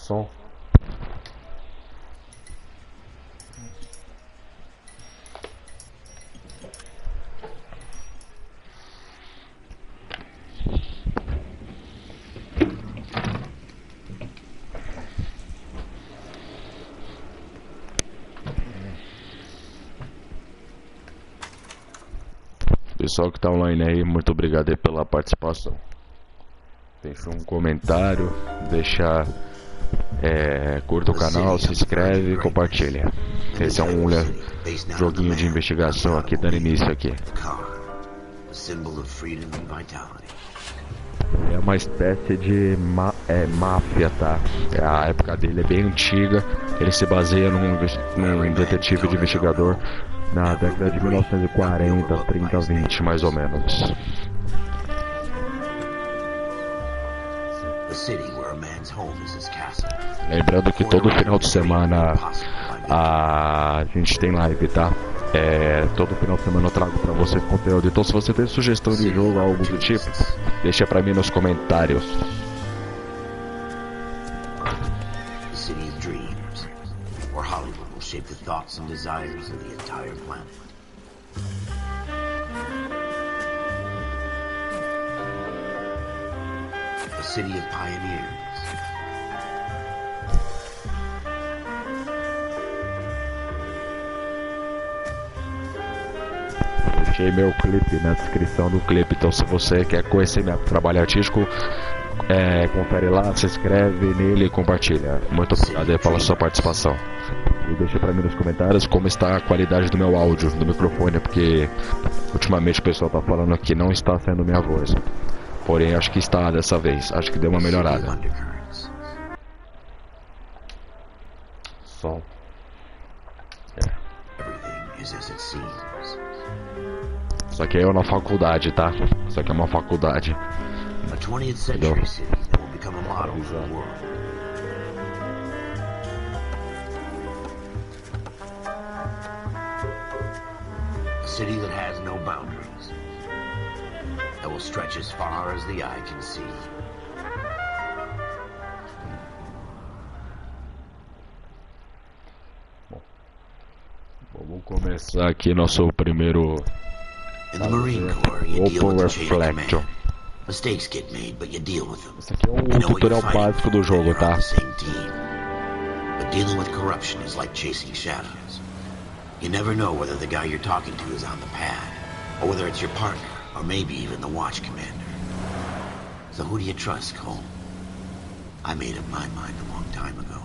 Som. Pessoal que tá online aí, muito obrigado aí pela participação. Deixa um comentário, deixa curta o canal, se inscreve e compartilha. Esse é um joguinho de investigação aqui, dando início aqui. É uma espécie de máfia, tá? A época dele é bem antiga. Ele se baseia num detetive de investigador na década de 1940, 30, 20, mais ou menos. Lembrando que todo final de semana a gente tem live, tá? Todo final de semana eu trago pra vocês conteúdo. Então se você tem sugestão de jogo ou algo do tipo, deixa pra mim nos comentários. Shape the thoughts and desires of the entire planet. A city of pioneers. Deixei meu clipe na descrição do clipe, então se você quer conhecer meu trabalho artístico, confere lá, se inscreve nele e compartilha. Muito obrigado aí pela sua participação. E deixa pra mim nos comentários como está a qualidade do meu áudio, do microfone, porque ultimamente o pessoal tá falando que não está sendo minha voz. Porém, acho que está dessa vez, acho que deu uma melhorada. Som. Isso aqui é eu na faculdade, tá? Isso aqui é uma faculdade. Entendeu? A city that has no boundaries, that will stretch as far as the eye can see. Bom, vamos começar aqui nosso primeiro. In the Marine Corps, you deal with the chain of Reflection. command. Mistakes get made, but you deal with them. Esse aqui é um tutorial básico do jogo, tá? But dealing with corruption is like chasing shadows. You never know whether the guy you're talking to is on the pad, or whether it's your partner, or maybe even the watch commander. So who do you trust, Cole? I made up my mind a long time ago.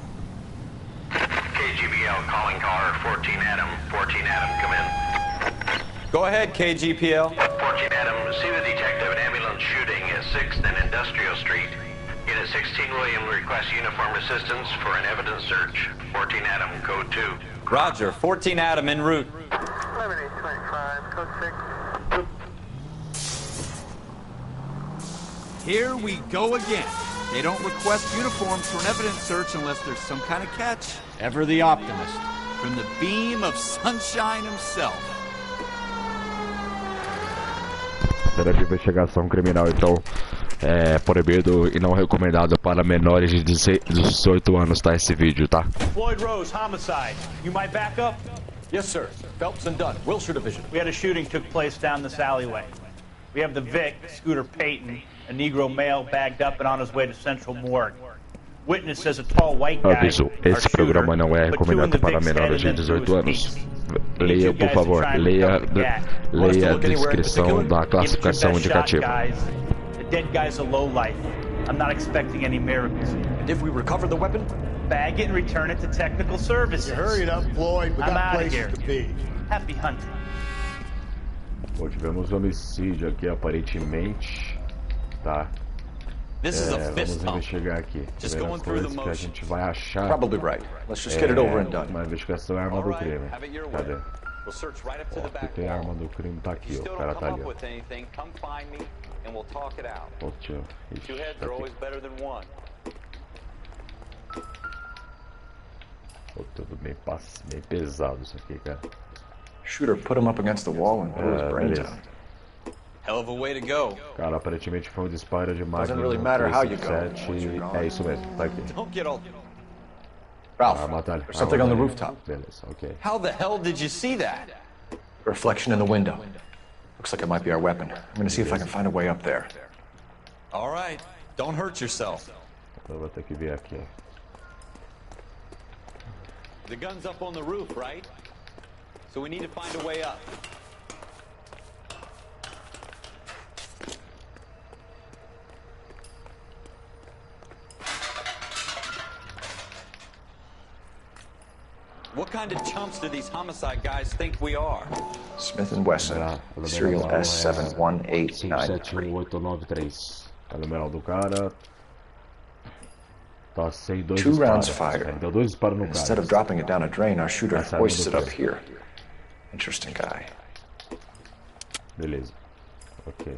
KGBL calling caller 14 Adam. 14 Adam, come in. Go ahead, KGPL. 14 Adam, see the detective, an ambulance shooting at 6th and Industrial Street. Unit 16 William requests uniformed assistance for an evidence search. 14 Adam, code 2. Roger, 14 Adam en route. 11825, code 6. Here we go again. They don't request uniforms for an evidence search unless there's some kind of catch. Ever the optimist. From the beam of sunshine himself. Era de investigação criminal, então é proibido e não recomendado para menores de 18 anos, tá? Esse vídeo, tá? Floyd Rose, homicide. You might back up? Yes, sir. Phelps and Dunn, Wilshire Division. We had a shooting took place down this alleyway. We have the Vic, Scooter Payton, a Negro male bagged up and on his way to Central Morgue. Witness says a tall white guy, Aviso, esse programa não é recomendado para menores de 18 anos. Leia, por favor, leia a descrição da classificação indicativa. The dead guy's a lowlife. I'm not expecting any miracles. And if we recover the weapon? Bag it and return it to technical services. Hurry it up, Floyd. We I'm got out of places here. to be. Happy hunting. Bom, tivemos homicídio aqui aparentemente, tá? This is a fist Vamos pump. investigar aqui. Just Ver going as through the coisas que a motion. gente vai achar. Probably right. Let's just get it over and done. Uma investigação é arma do crime. Have it your way. Cadê? We'll search right up to Ó, the aqui back tem a wall. arma do crime, tá If aqui, you ó. still O cara don't tá come ali, up ó. with anything, come find me and we'll talk it out. Ó, tio. Ixi, Two heads tá are aqui. always better than one. Ó, tudo bem pesado isso aqui, cara. Shooter put him up against the wall and blew his brains Beleza. out. Hell of a way to go. Cara, aparentemente foi um disparo de máquina really matter how you go, 357. once you're gone. É isso mesmo, tá aqui. Don't get all Ralph, matar. there's something on the rooftop. Beleza, ok. How the hell did you see that? A reflection in the window. Looks like it might be our weapon. I'm gonna see if I can find a way up there. All right. Don't hurt yourself. Eu vou ter que ver aqui. The gun's up on the roof, right? So we need to find a way up. What kind of chumps do these homicide guys think we are? Smith & Wesson, serial S71893. 71893. É o numeral do cara. Tá sem dois 2 rounds disparos. fired. Deu 2 disparos no Instead cara. of dropping it down a drain, our shooter Essa é hoists do it up preço. here. Interesting guy. Beleza. Ok.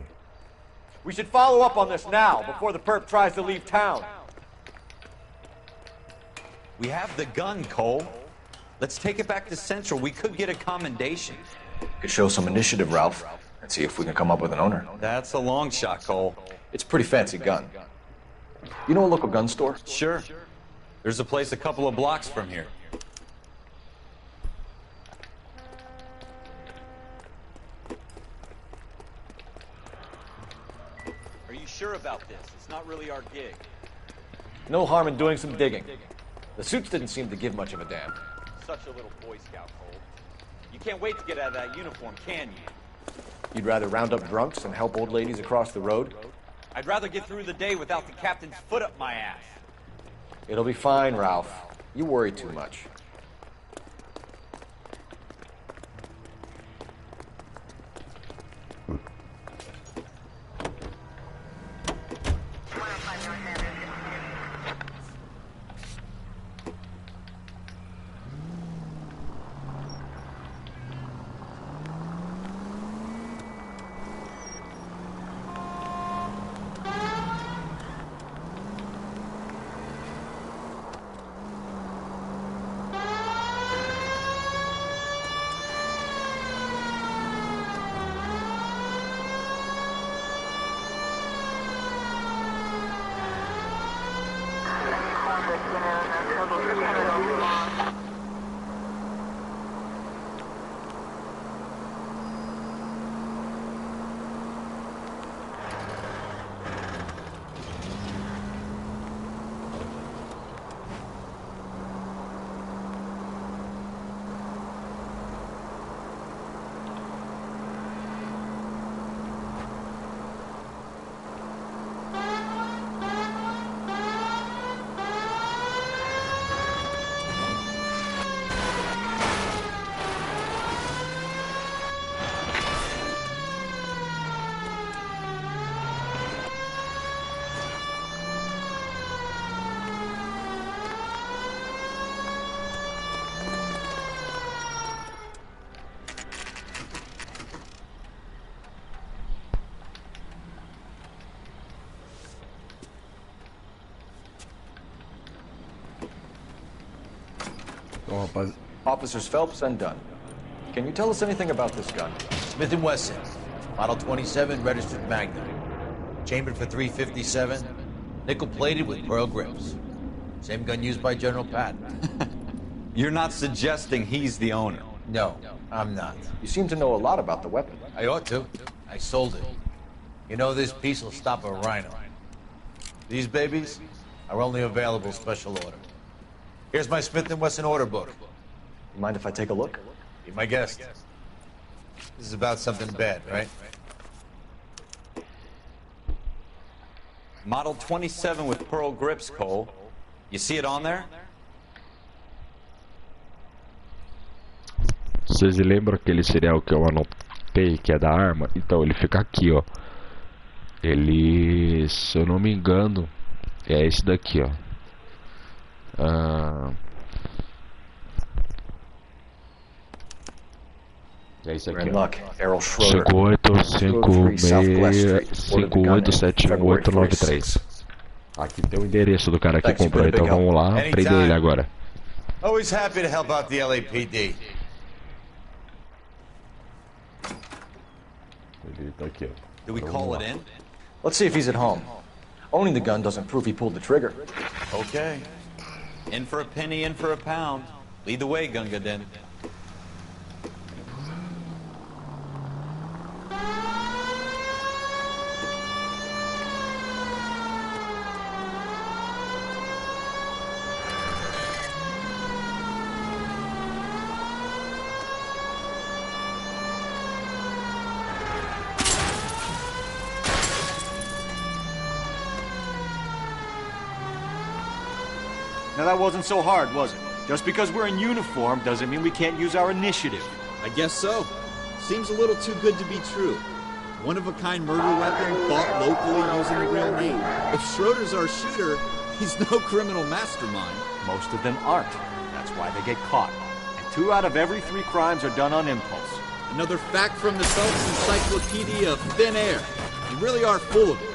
We should follow up on this now, before the perp tries to leave town. We have the gun, Cole. Let's take it back to Central. We could get a commendation. Could show some initiative, Ralph, and see if we can come up with an owner. That's a long shot, Cole. It's a pretty fancy gun. You know a local gun store? Sure. There's a place a couple of blocks from here. Are you sure about this? It's not really our gig. No harm in doing some digging. The suits didn't seem to give much of a damn. Such a little Boy Scout, Cole. You can't wait to get out of that uniform, can you? You'd rather round up drunks than help old ladies across the road? I'd rather get through the day without the captain's foot up my ass. It'll be fine, Ralph. You worry too much. Então, rapaz. Officers Phelps and Dunn. Can you tell us anything about this gun? Smith & Wesson, Model 27, registered Magnum. Chambered for .357, nickel-plated with pearl grips. Same gun used by General Patton. You're not suggesting he's the owner? No, I'm not. You seem to know a lot about the weapon. I ought to. I sold it. You know, this piece will stop a rhino. These babies are only available special order. Here's my Smith & Wesson order book. You mind if I take a look? Be my guest. This is about something bad, right? Model 27 with pearl grips, Cole. You see it on there? Vocês lembram aquele serial que eu anotei, que é da arma? Então, ele fica aqui, ó. Ele, se eu não me engano, é esse daqui, ó. É isso aqui, ó. 5856587193. Aqui tem o endereço do cara que comprou, então vamos lá prender ele agora. Always happy to help out the LAPD. Ele tá aqui, ó. Do we call it in? Let's see if he's at home. Owning the gun doesn't prove he pulled the trigger. Okay. In for a penny, in for a pound. Lead the way, Gunga Din. Now that wasn't so hard, was it? Just because we're in uniform doesn't mean we can't use our initiative. I guess so. Seems a little too good to be true. One-of-a-kind murder weapon bought locally using a real name. If Schroeder's our shooter, he's no criminal mastermind. Most of them aren't. That's why they get caught. And 2 out of every 3 crimes are done on impulse. Another fact from the Phelps Encyclopedia of Thin Air. You really are full of it.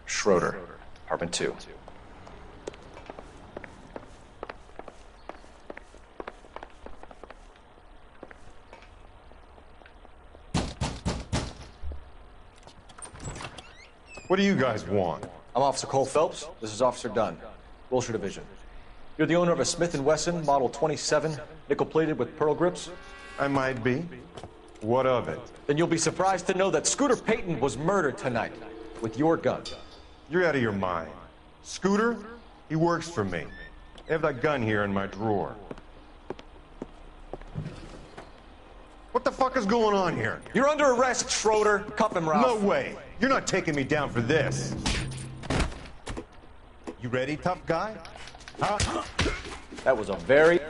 Schroeder, apartment 2. What do you guys want? I'm Officer Cole Phelps. This is Officer Dunn, Wilshire Division. You're the owner of a Smith & Wesson Model 27, nickel-plated with pearl grips? I might be. What of it? Then you'll be surprised to know that Scooter Payton was murdered tonight with your gun. You're out of your mind. Scooter? He works for me. I have that gun here in my drawer. What the fuck is going on here? You're under arrest, Schroeder. Cuff him, Ralph. No way. You're not taking me down for this. You ready, tough guy? Huh? That was a very...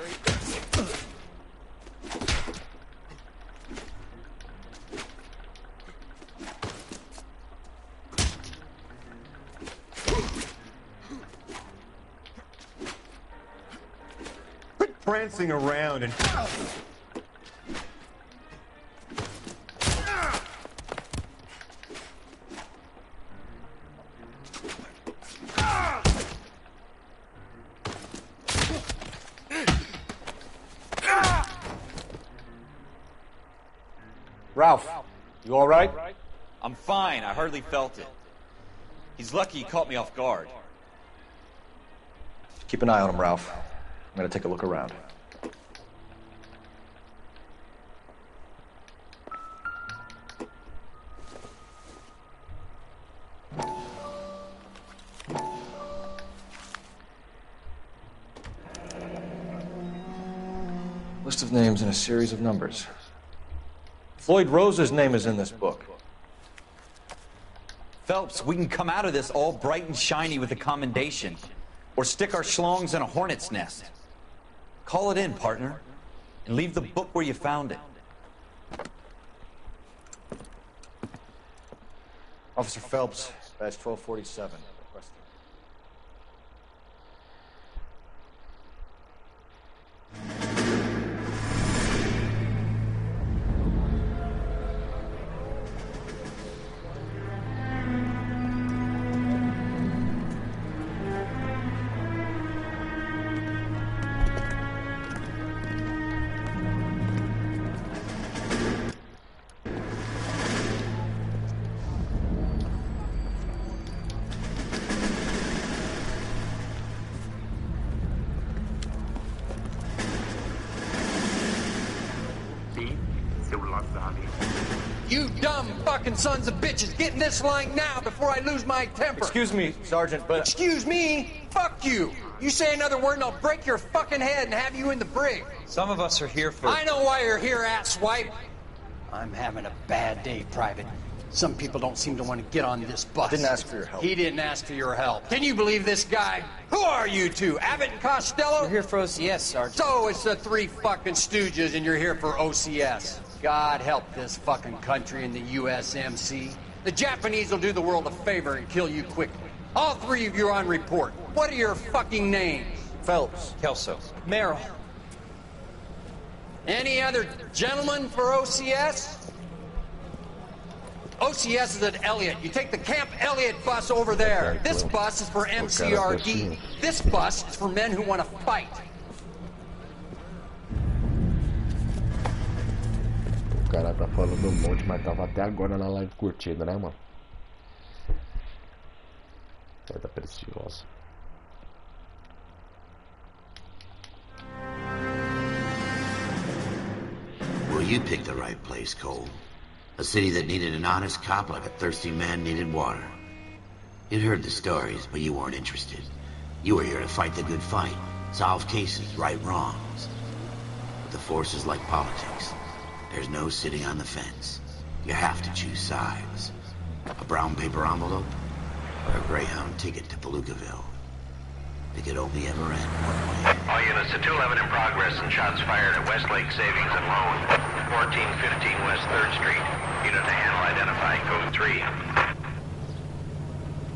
Quit prancing around and... Ralph, you all right? I'm fine. I hardly felt it. He's lucky he caught me off guard. Keep an eye on him, Ralph. I'm gonna take a look around. List of names and a series of numbers. Floyd Rose's name is in this book. Phelps, we can come out of this all bright and shiny with a commendation. Or stick our schlongs in a hornet's nest. Call it in, partner. And leave the book where you found it. Officer Phelps, badge 1247. Requested. You dumb fucking sons of bitches, get in this line now before I lose my temper. Excuse me, Sergeant, but... Excuse me? Fuck you. You say another word and I'll break your fucking head and have you in the brig. Some of us are here for... I know why you're here, asswipe. I'm having a bad day, Private. Some people don't seem to want to get on this bus. I didn't ask for your help. He didn't ask for your help. Can you believe this guy? Who are you two? Abbott and Costello? We're here for OCS, Sergeant. So it's the three fucking stooges and you're here for OCS. God help this fucking country and the USMC. The Japanese will do the world a favor and kill you quickly. All three of you are on report. What are your fucking names? Phelps. Kelso. Merrill. Any other gentlemen for OCS? OCS is at Elliott. You take the Camp Elliott bus over there. This bus is for MCRD. This bus is for men who want to fight. O cara tá falando um monte, mas tava até agora na live curtida, né, mano? Coisa preciosa. Well, you picked the right place, Cole. A city that needed an honest cop like a thirsty man needed water. You'd heard the stories, but you weren't interested. You were here to fight the good fight, solve cases, right wrongs. But the force is like politics. There's no sitting on the fence. You have to choose sides. A brown paper envelope, or a Greyhound ticket to Palookaville. It could only ever end one way. All units to 211 in progress and shots fired at Westlake Savings and Loan, 1415 West 3rd Street. Unit to handle identify code 3.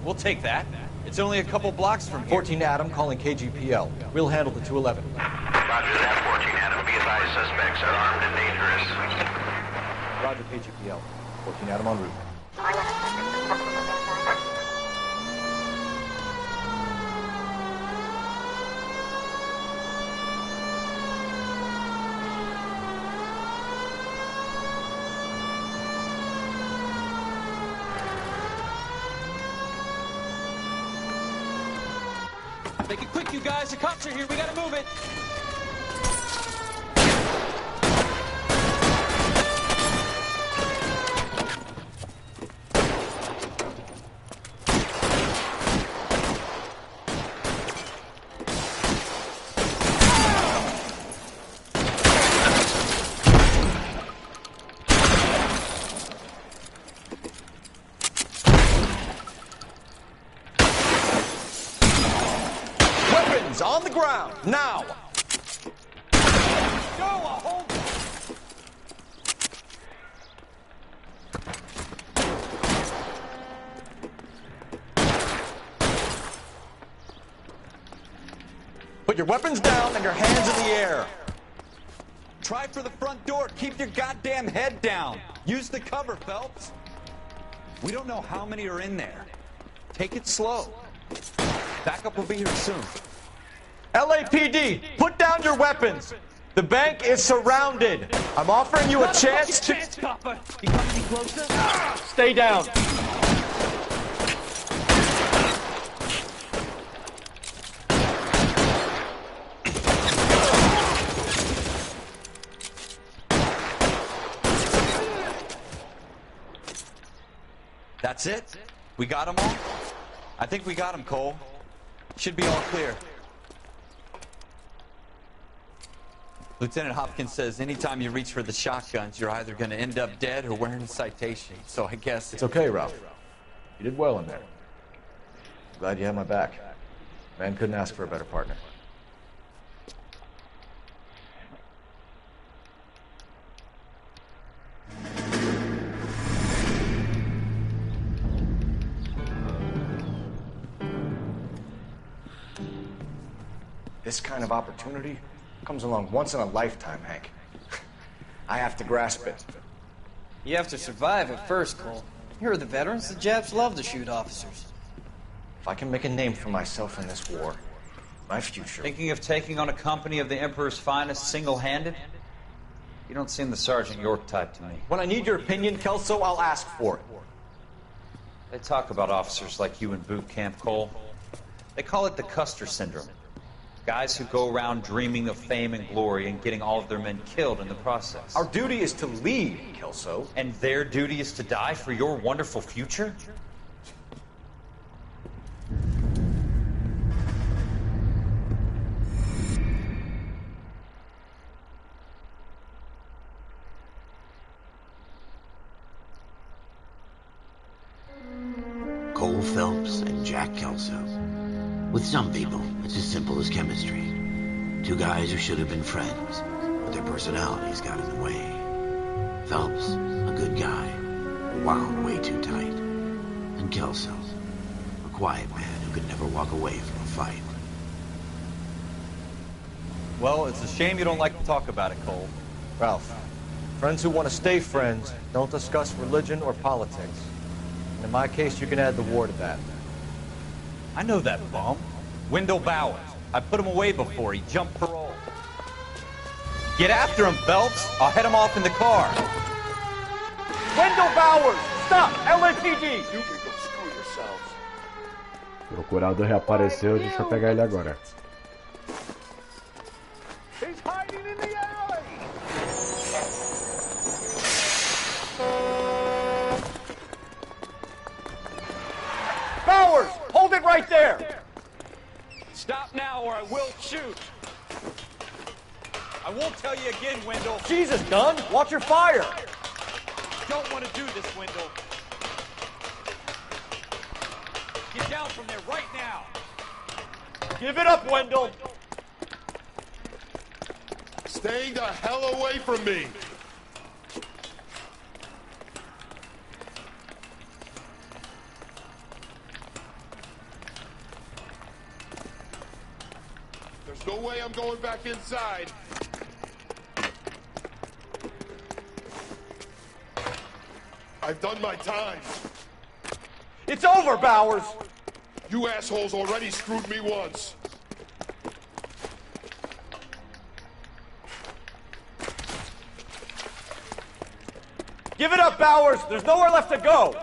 We'll take that. It's only a couple blocks from here. 14 Adam calling KGPL. We'll handle the 211. Roger that, 14 Adam. Be advised, suspects are armed and dangerous. Roger, KGPL. 14 Adam en route. Make it quick, you guys. The cops are here. We gotta move it. On the ground, now! Noah, hold it! Put your weapons down and your hands in the air. Try for the front door. Keep your goddamn head down. Use the cover, Phelps. We don't know how many are in there. Take it slow. Backup will be here soon. LAPD, put down your weapons. The bank is surrounded. I'm offering you a chance to... Copper. You come any closer? Stay down. That's it? We got them all? I think we got them, Cole. Should be all clear. Lieutenant Hopkins says anytime you reach for the shotguns, you're either going to end up dead or wearing a citation. So I guess... It's okay, Ralph. You did well in there. Glad you had my back. Man couldn't ask for a better partner. This kind of opportunity comes along once in a lifetime, Hank. I have to grasp it. You have to survive it first, Cole. Here are the veterans. The Japs love to shoot officers. If I can make a name for myself in this war, my future... Thinking of taking on a company of the Emperor's finest single-handed? You don't seem the Sergeant York type to me. When I need your opinion, Kelso, I'll ask for it. They talk about officers like you in boot camp, Cole. They call it the Custer syndrome. Guys who go around dreaming of fame and glory and getting all of their men killed in the process. Our duty is to lead, Kelso. And their duty is to die for your wonderful future? Cole Phelps and Jack Kelso. With some people, it's as simple as chemistry. Two guys who should have been friends, but their personalities got in the way. Phelps, a good guy, wound way too tight. And Kelso, a quiet man who could never walk away from a fight. Well, it's a shame you don't like to talk about it, Cole. Ralph, friends who want to stay friends don't discuss religion or politics. And in my case, you can add the war to that. I know that bum. Wendell Bowers. I put him away before. He jumped parole. Get after him, Phelps. I'll head him off in the car. Wendell Bowers! Stop! LAPD! You can go screw yourselves. O procurado reapareceu, deixa eu pegar ele agora. He's hiding in the alley! Bowers! Hold it right there! Stop now or I will shoot. I won't tell you again, Wendell. Jesus, Gunn! Watch your fire! Don't want to do this, Wendell. Get down from there right now. Give it up, Wendell! Stay the hell away from me! There's no way I'm going back inside. I've done my time. It's over, Bowers! You assholes already screwed me once. Give it up, Bowers! There's nowhere left to go!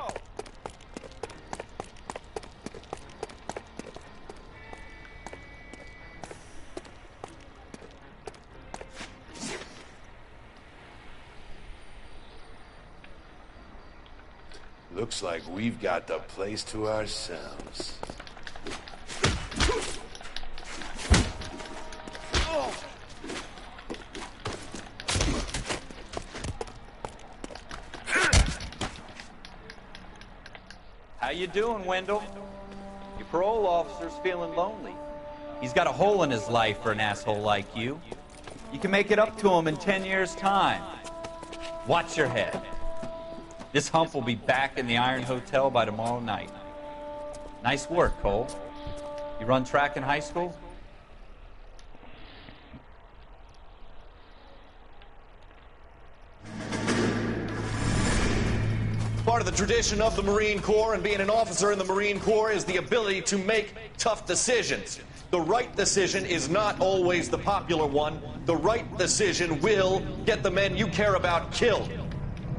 Looks like we've got the place to ourselves. How you doing, Wendell? Your parole officer's feeling lonely. He's got a hole in his life for an asshole like you. You can make it up to him in 10 years' time. Watch your head. This hump will be back in the Iron Hotel by tomorrow night. Nice work, Cole. You run track in high school? Part of the tradition of the Marine Corps and being an officer in the Marine Corps is the ability to make tough decisions. The right decision is not always the popular one. The right decision will get the men you care about killed.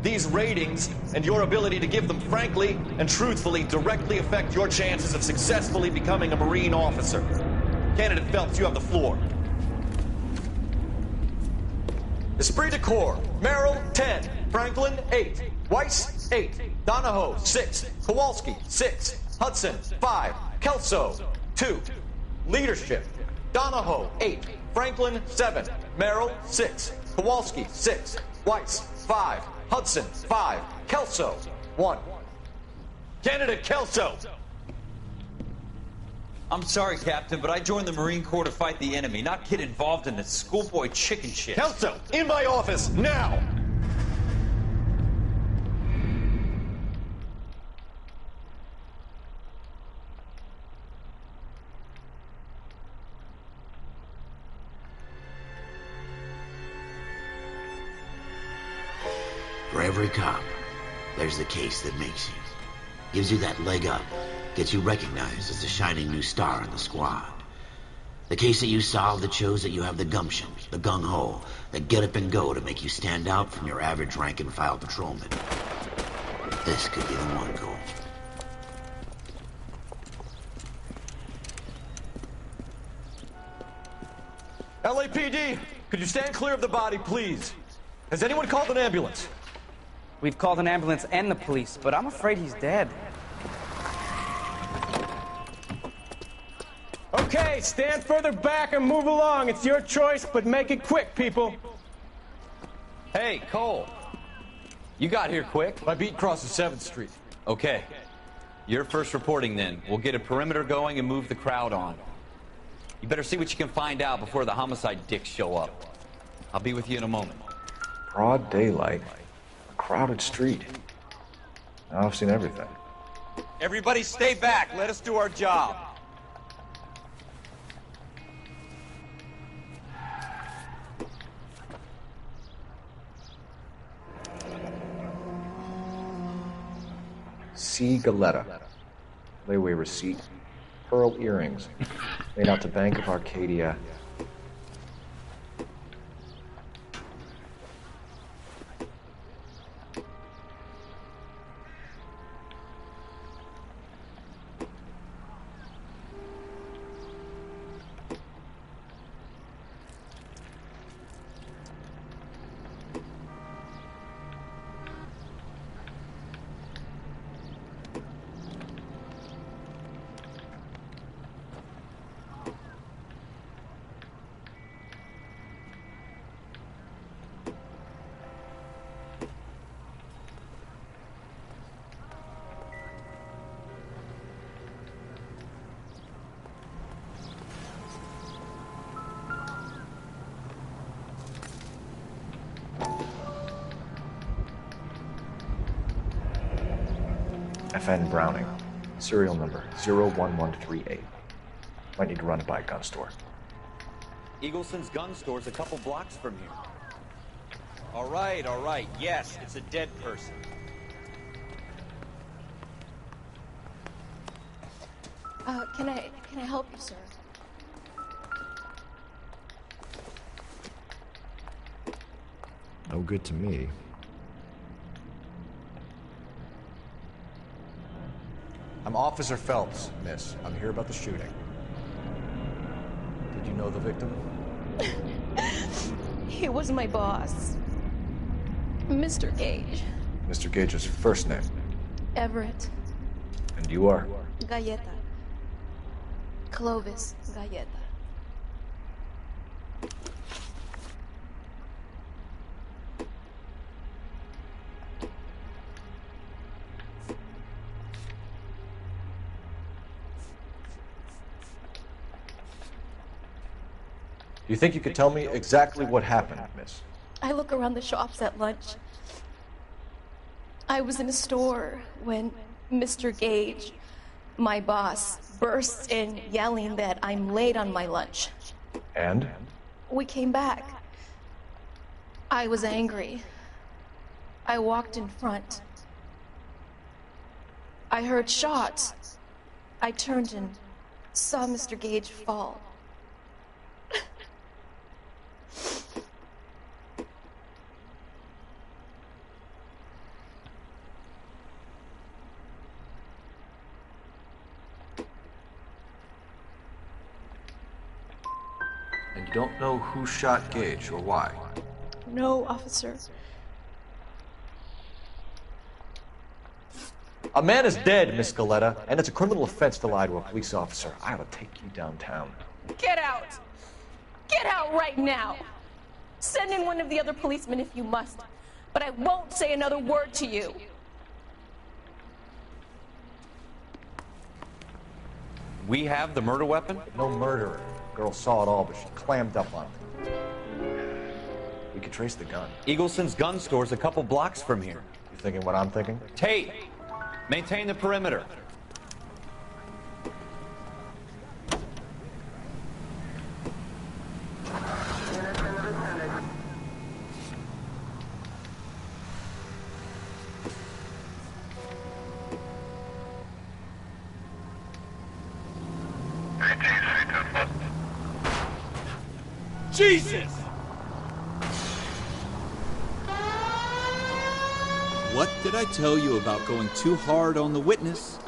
These ratings and your ability to give them frankly and truthfully directly affect your chances of successfully becoming a Marine officer. Candidate Phelps, you have the floor. Esprit de Corps, Merrill, 10. Franklin, 8. Weiss, 8. Donahoe, 6. Kowalski, 6. Hudson, 5. Kelso, 2. Leadership, Donahoe, 8. Franklin, 7. Merrill, 6. Kowalski, 6. Weiss, 5. Hudson, 5. Kelso, 1. Candidate Kelso! I'm sorry, Captain, but I joined the Marine Corps to fight the enemy, not get involved in this schoolboy chicken shit. Kelso, in my office, now! For every cop, there's the case that makes you. Gives you that leg up, gets you recognized as the shining new star in the squad. The case that you solve that shows that you have the gumption, the gung-ho, the get up and go to make you stand out from your average rank-and-file patrolman. This could be the one, Cole. LAPD, could you stand clear of the body, please? Has anyone called an ambulance? We've called an ambulance and the police, but I'm afraid he's dead. Okay, stand further back and move along. It's your choice, but make it quick, people. Hey, Cole. You got here quick. My beat crosses 7th Street. Okay. You're first reporting then. We'll get a perimeter going and move the crowd on. You better see what you can find out before the homicide dicks show up. I'll be with you in a moment. Broad daylight. A crowded street. Now I've seen everything. Everybody stay back. Let us do our job. C. Galetta. Layaway receipt. Pearl earrings. Made out to Bank of Arcadia. FN Browning. Serial number 01138. Might need to run it by a gun store. Eagleson's gun store's a couple blocks from here. All right. Yes, it's a dead person. Can I help you, sir? No good to me. I'm Officer Phelps, miss. I'm here about the shooting. Did you know the victim? He was my boss, Mr. Gage. Mr. Gage's first name. Everett. And you are? Galleta. Clovis Galleta. Do you think you could tell me exactly what happened, miss? I look around the shops at lunch. I was in a store when Mr. Gage, my boss, bursts in yelling that I'm late on my lunch. And? We came back. I was angry. I walked in front. I heard shots. I turned and saw Mr. Gage fall. And you don't know who shot Gage or why? No, officer. A man is dead, Miss Galetta, and it's a criminal offense to lie to a police officer. I ought to take you downtown. Get out! Get out right now! Send in one of the other policemen if you must, but I won't say another word to you. We have the murder weapon? No murderer. Girl saw it all, but she clammed up on it. We could trace the gun. Eagleson's gun store's a couple blocks from here. You thinking what I'm thinking? Tate, maintain the perimeter. Jesus! What did I tell you about going too hard on the witness?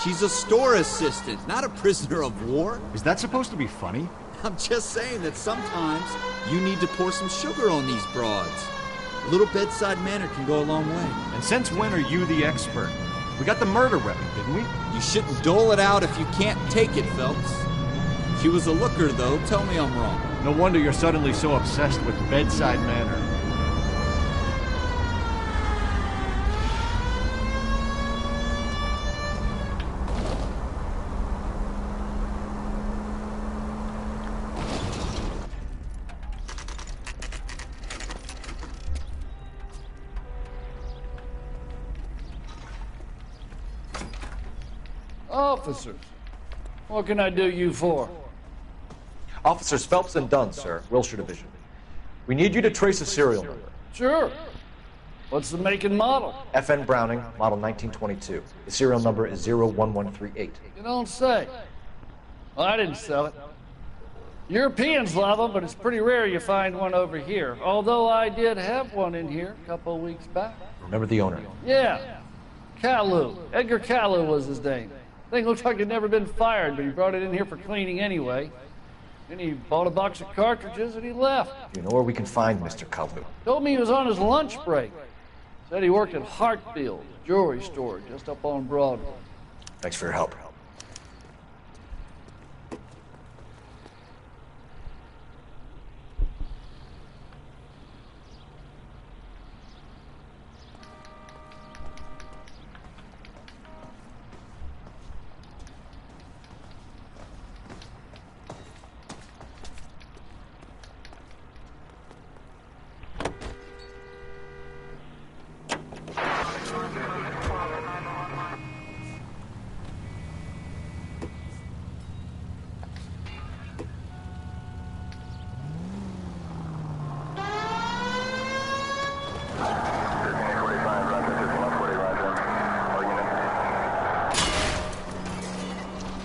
She's a store assistant, not a prisoner of war. Is that supposed to be funny? I'm just saying that sometimes you need to pour some sugar on these broads. A little bedside manner can go a long way. And since when are you the expert? We got the murder weapon, didn't we? You shouldn't dole it out if you can't take it, Phelps. She was a looker, though. Tell me I'm wrong. No wonder you're suddenly so obsessed with bedside manner. Officers, what can I do you for? Officers Phelps and Dunn, sir, Wilshire Division. We need you to trace a serial number. Sure. What's the make and model? FN Browning, model 1922. The serial number is 01138. You don't say. Well, I didn't sell it. Europeans love them, but it's pretty rare you find one over here. Although I did have one in here a couple of weeks back. Remember the owner? Yeah. Caillou. Edgar Caillou was his name. Thing looks like it'd never been fired, but he brought it in here for cleaning anyway. Then he bought a box of cartridges and he left. Do you know where we can find Mr. Caillou? Told me he was on his lunch break. Said he worked at Hartfield, a jewelry store just up on Broadway. Thanks for your help.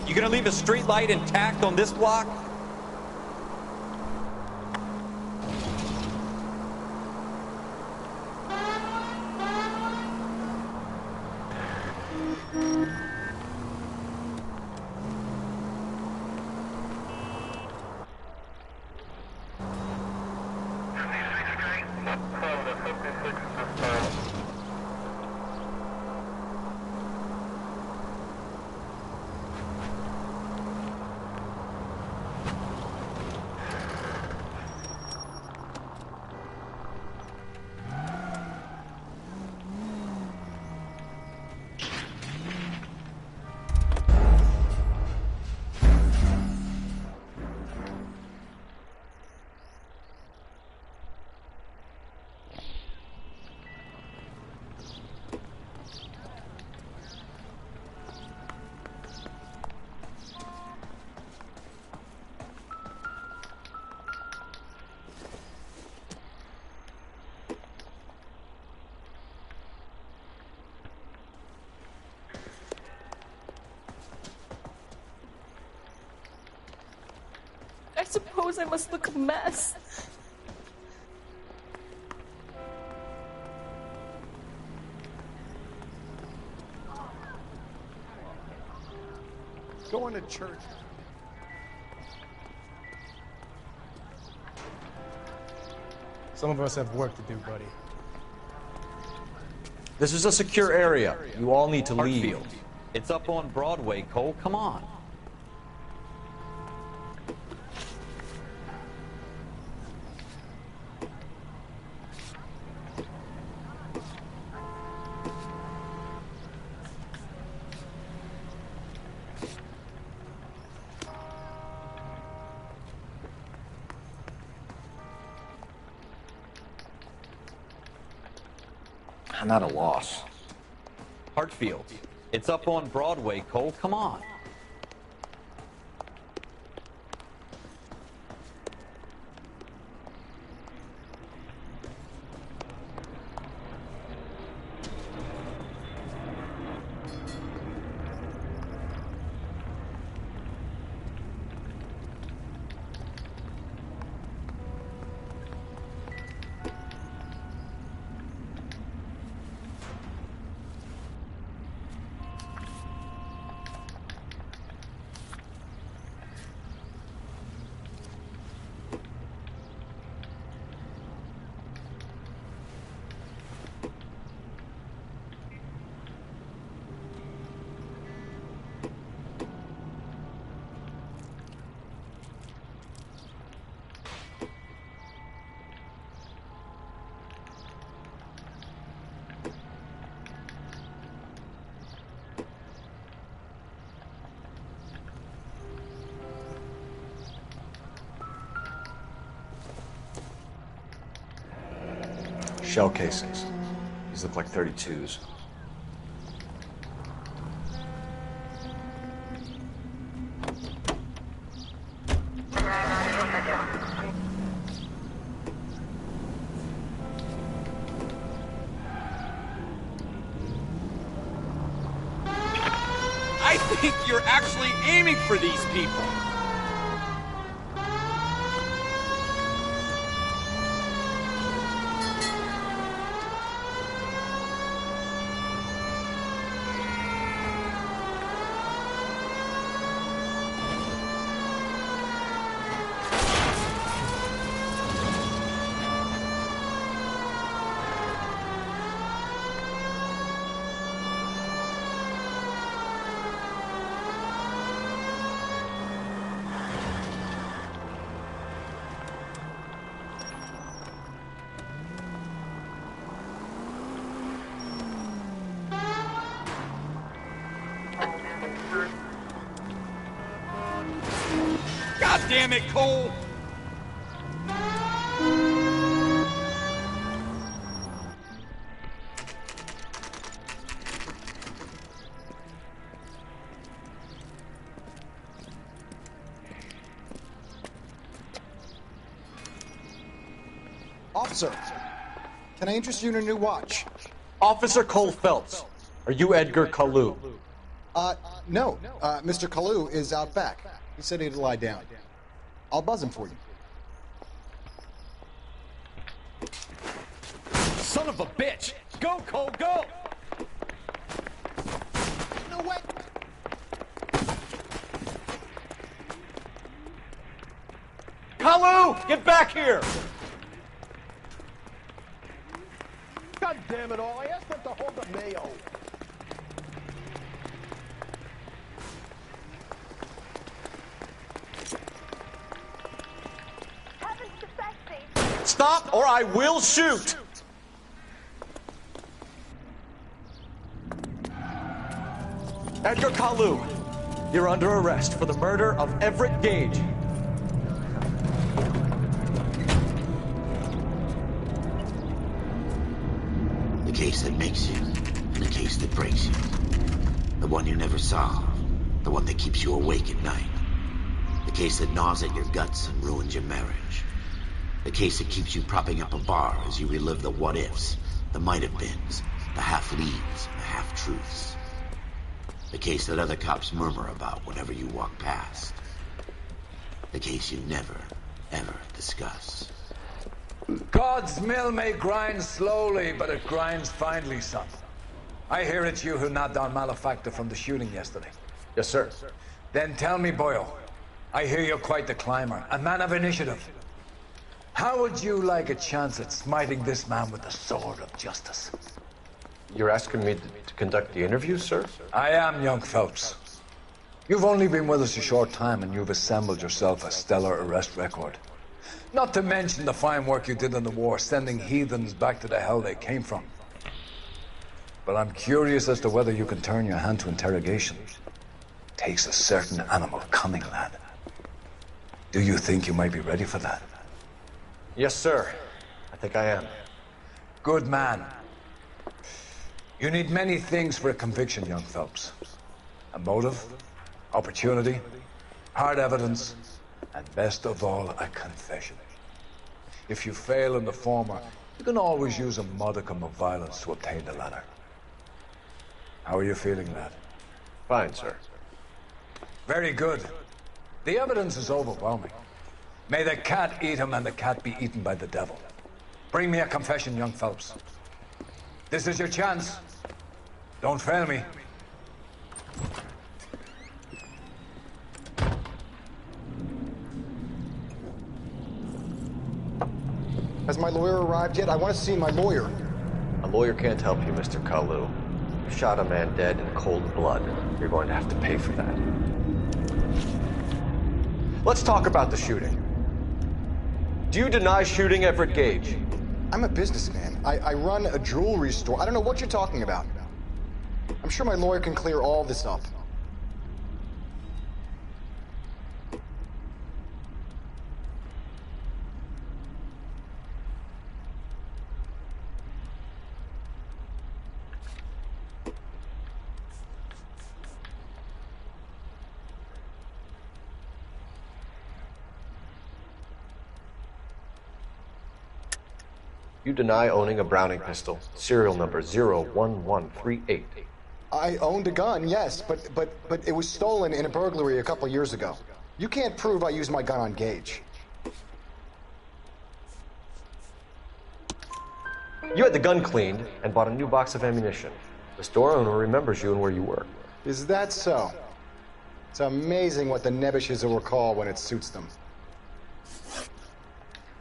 You gonna leave a street light intact on this block? I suppose I must look a mess. Going to church. Some of us have work to do, buddy. This is a secure area. You all need to leave. Hartfield. It's up on Broadway, Cole. Come on. I'm at a loss. Hartfield. It's up on Broadway, Cole. Come on. Shell casings. These look like 32s. I think you're actually aiming for these people. God damn it, Cole! Officer, can I interest you in a new watch? Officer Cole Phelps, are you Edgar Kalu? No. Mr. Kalu is out back. He said he'd lie down. I'll buzz him for you. Son of a bitch! Go, Cole, go! No way! Kalu! Get back here! God damn it all, I asked them to hold the mayo. Stop or I will shoot! Edgar Kalu, you're under arrest for the murder of Everett Gage. The case that makes you, and the case that breaks you. The one you never solve, the one that keeps you awake at night. The case that gnaws at your guts and ruins your marriage. The case that keeps you propping up a bar as you relive the what-ifs, the might-have-beens, the half-leads, the half-truths. The case that other cops murmur about whenever you walk past. The case you never, ever discuss. God's mill may grind slowly, but it grinds finely, son. I hear it's you who nabbed our malefactor from the shooting yesterday. Yes, sir. Then tell me, boyo, I hear you're quite the climber, a man of initiative. How would you like a chance at smiting this man with the sword of justice? You're asking me to conduct the interview, sir? I am, young Phelps. You've only been with us a short time and you've assembled yourself a stellar arrest record. Not to mention the fine work you did in the war, sending heathens back to the hell they came from. But I'm curious as to whether you can turn your hand to interrogation. Takes a certain animal cunning, lad. Do you think you might be ready for that? Yes, sir. I think I am. Good man. You need many things for a conviction, young Phelps. A motive, opportunity, hard evidence, and best of all, a confession. If you fail in the former, you can always use a modicum of violence to obtain the latter. How are you feeling, lad? Fine, sir. Very good. The evidence is overwhelming. May the cat eat him and the cat be eaten by the devil. Bring me a confession, young Phelps. This is your chance. Don't fail me. Has my lawyer arrived yet? I want to see my lawyer. A lawyer can't help you, Mr. Kalu. You shot a man dead in cold blood. You're going to have to pay for that. Let's talk about the shooting. Do you deny shooting Everett Gage? I'm a businessman. I run a jewelry store. I don't know what you're talking about. I'm sure my lawyer can clear all this up. You deny owning a Browning pistol, serial number 01138. I owned a gun, yes, but it was stolen in a burglary a couple years ago. You can't prove I used my gun on Gage. You had the gun cleaned and bought a new box of ammunition. The store owner remembers you and where you work. Is that so? It's amazing what the nebbishes will recall when it suits them.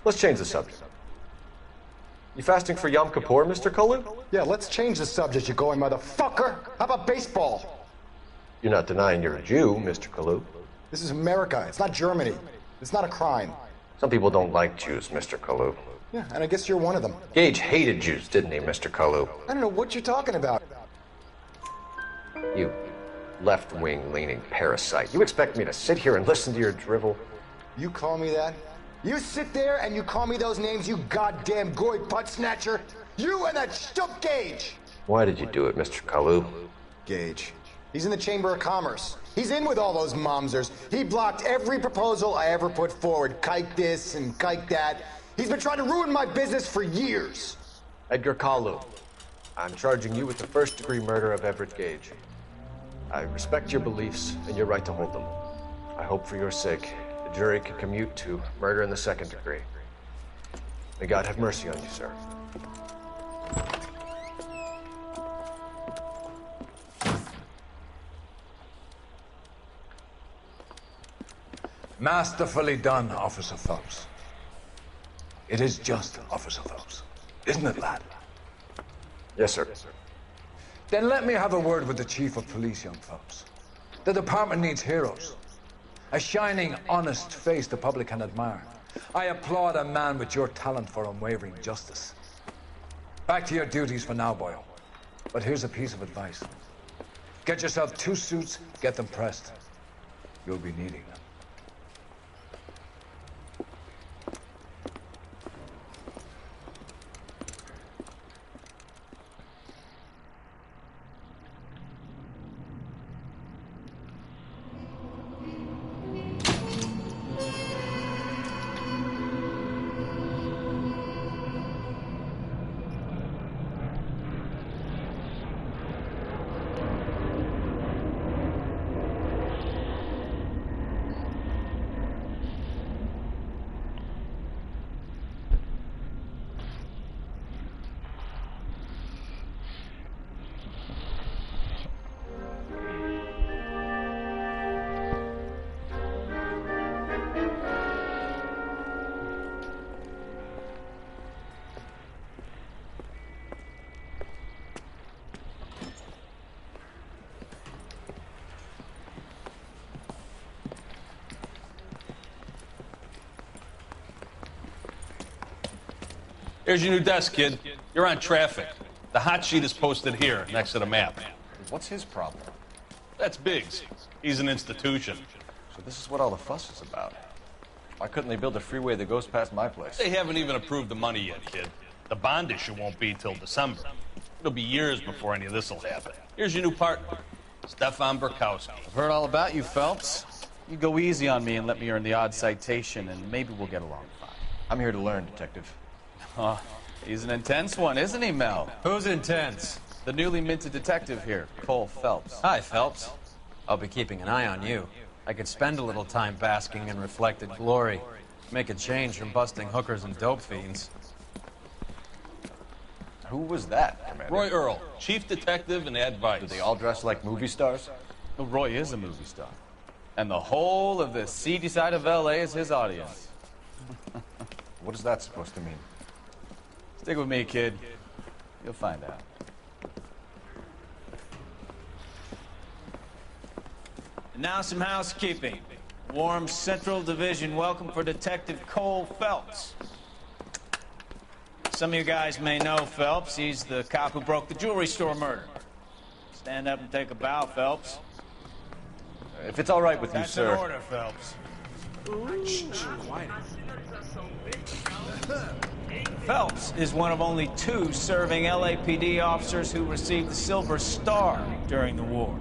Let's change the subject. You fasting for Yom Kippur, Mr. Kalu? Yeah, let's change the subject, you going motherfucker! How about baseball? You're not denying you're a Jew, Mr. Kalu. This is America. It's not Germany. It's not a crime. Some people don't like Jews, Mr. Kalu. Yeah, and I guess you're one of them. Gage hated Jews, didn't he, Mr. Kalu? I don't know what you're talking about. You left-wing leaning parasite. You expect me to sit here and listen to your drivel? You call me that? You sit there and you call me those names, you goddamn goy butt snatcher? You and that stump Gage! Why did you do it, Mr. Kalu? Gage. He's in the Chamber of Commerce. He's in with all those momsers. He blocked every proposal I ever put forward. Kike this and kike that. He's been trying to ruin my business for years. Edgar Kalu, I'm charging you with the first-degree murder of Everett Gage. I respect your beliefs and your right to hold them. I hope for your sake the jury can commute to murder in the second degree. May God have mercy on you, sir. Masterfully done, Officer Phelps. It is just, Officer Phelps. Isn't it, lad? Yes, sir. Then let me have a word with the Chief of Police, young Phelps. The department needs heroes. A shining, honest face the public can admire. I applaud a man with your talent for unwavering justice. Back to your duties for now, boyo. But here's a piece of advice. Get yourself 2 suits, get them pressed. You'll be needing them. Here's your new desk, kid. You're on traffic. The hot sheet is posted here, next to the map. What's his problem? That's Biggs. He's an institution. So this is what all the fuss is about. Why couldn't they build a freeway that goes past my place? They haven't even approved the money yet, kid. The bond issue won't be till December. It'll be years before any of this will happen. Here's your new partner, Stefan Burkowski. I've heard all about you, Phelps. You go easy on me and let me earn the odd citation, and maybe we'll get along fine. I'm here to learn, Detective. Oh, he's an intense one, isn't he, Mel? Who's intense? The newly minted detective here, Cole Phelps. Hi, Phelps. I'll be keeping an eye on you. I could spend a little time basking in reflected glory. Make a change from busting hookers and dope fiends. Who was that, Commander? Roy Earl, chief detective and advice. Do they all dress like movie stars? Well, Roy is a movie star. And the whole of the seedy side of L.A. is his audience. What is that supposed to mean? Stick with me, kid. You'll find out. And now some housekeeping. Warm Central Division welcome for Detective Cole Phelps. Some of you guys may know Phelps. He's the cop who broke the jewelry store murder. Stand up and take a bow, Phelps. If it's all right with you, That's sir. an order, Phelps. Quiet. Phelps is one of only 2 serving LAPD officers who received the Silver Star during the war.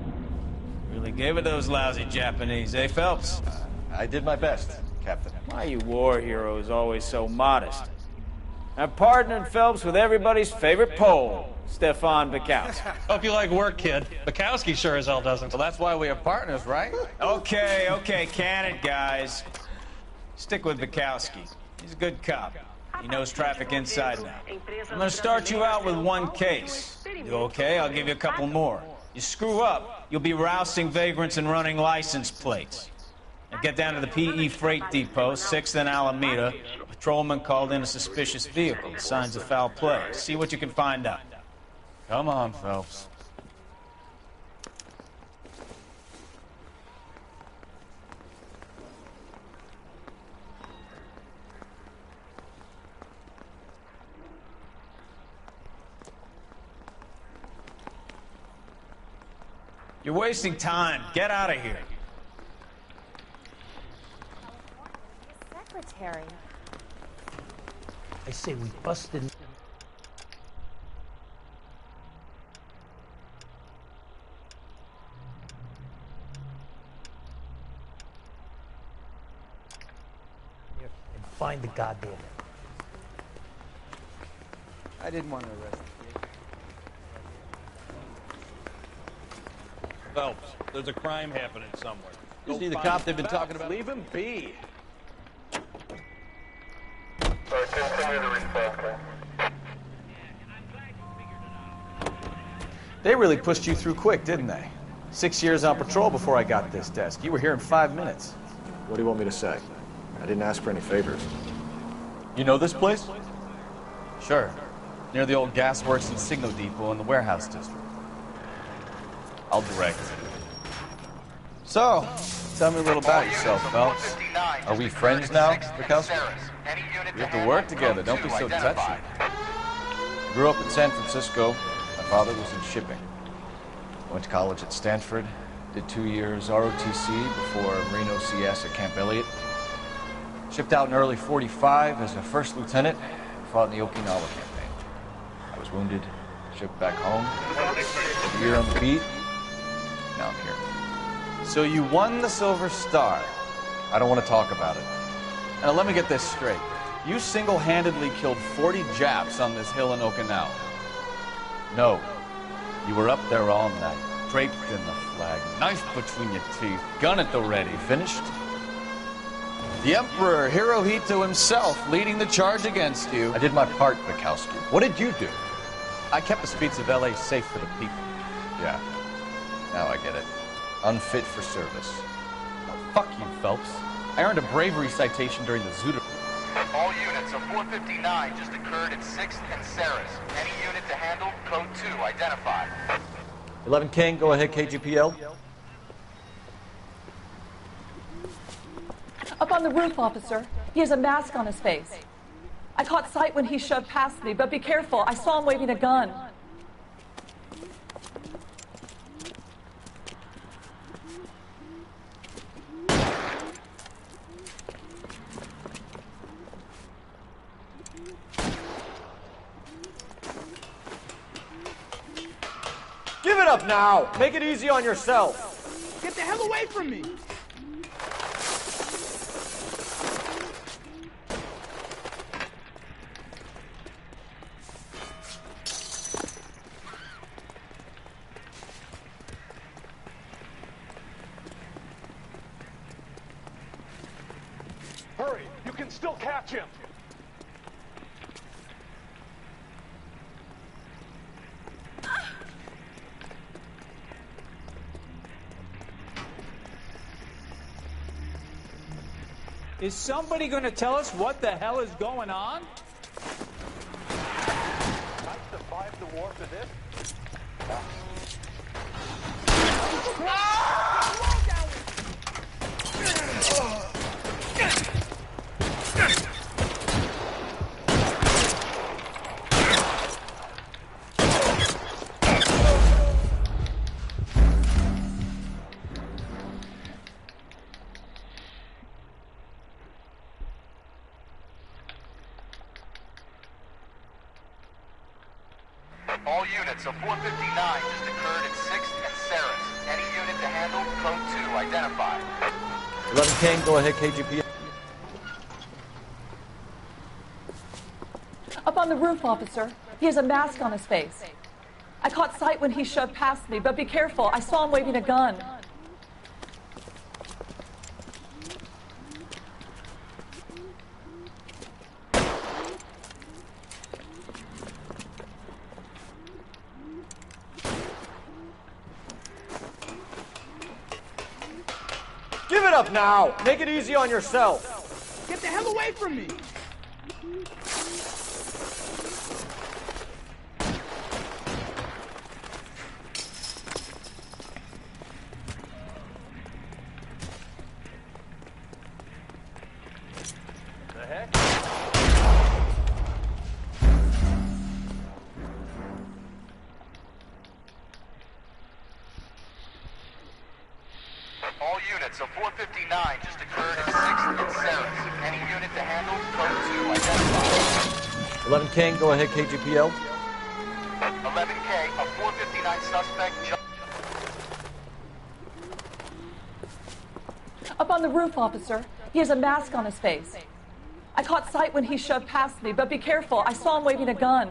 Really gave it those lousy Japanese, eh, Phelps? I did my best, Captain. Why are you war heroes always so modest? I'm partnering Phelps with everybody's favorite Pole, Stefan Bukowski. Hope you like work, kid. Bukowski sure as hell doesn't. Well, that's why we have partners, right? Okay, can it, guys. Stick with Bukowski. He's a good cop. He knows traffic inside now. I'm gonna start you out with one case. You okay? I'll give you a couple more. You screw up, you'll be rousting vagrants and running license plates. Now get down to the PE Freight Depot, 6th and Alameda. A patrolman called in a suspicious vehicle. Signs of foul play. See what you can find out. Come on, Phelps. You're wasting time. Get out of here. Secretary. I say we busted. And find the goddamn. I didn't want to arrest you. Phelps, there's a crime happening somewhere. You see the cop they've been talking about? Leave him be. They really pushed you through quick, didn't they? 6 years on patrol before I got this desk. You were here in 5 minutes. What do you want me to say? I didn't ask for any favors. You know this place? Sure. Near the old gasworks and signal depot in the warehouse district. I'll direct. So, tell me a little about yourself, Phelps. Are we friends now, Bukowski? We have to work together, don't be so touchy. I grew up in San Francisco. My father was in shipping. Went to college at Stanford, did 2 years ROTC before Marine OCS at Camp Elliott. Shipped out in early '45 as a first lieutenant, fought in the Okinawa campaign. I was wounded, shipped back home, did a year on the beat. Now I'm here. So you won the Silver Star. I don't want to talk about it. Now let me get this straight. You single-handedly killed 40 Japs on this hill in Okinawa. No. You were up there all night, draped in the flag, knife between your teeth, gun at the ready. Finished? The Emperor Hirohito himself leading the charge against you. I did my part, Bukowski. What did you do? I kept the streets of L.A. safe for the people. Yeah. Now I get it. Unfit for service. Fuck you, Phelps. I earned a bravery citation during the Zuda. All units, a 459 just occurred at 6th and Saris. Any unit to handle, code 2, identified. 11 King, go ahead, KGPL. Up on the roof, officer. He has a mask on his face. I caught sight when he shoved past me, but be careful. I saw him waving a gun. Give it up now! Make it easy on yourself! Get the hell away from me! Hurry! You can still catch him! Is somebody going to tell us what the hell is going on? I survived the war for this. All units, a 459 just occurred at 6th and Saris. Any unit to handle, code 2, identified. 11 King, go ahead, KGPL. Up on the roof, officer. He has a mask on his face. I caught sight when he shoved past me, but be careful. I saw him waving a gun. Give it up now! Make it easy on yourself! Get the hell away from me! The heck? All units, a 459 just occurred at 6th and Sarah's. Any unit to handle, code 2 identified. 11 King, go ahead, KGPL. 11K, a 459 suspect Up on the roof, officer. He has a mask on his face. I caught sight when he shoved past me, but be careful. I saw him waving a gun.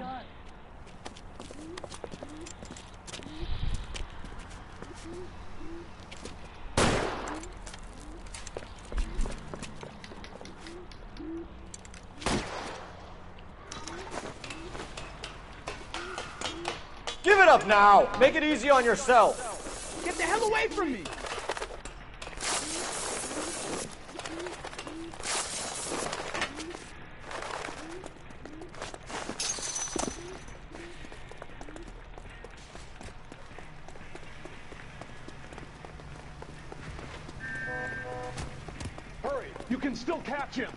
Give it up now! Make it easy on yourself! Get the hell away from me! Hurry! You can still catch him!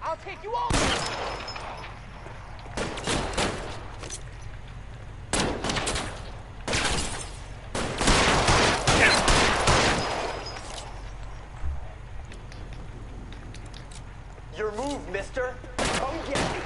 I'll take you all! Your move, mister! Come get me!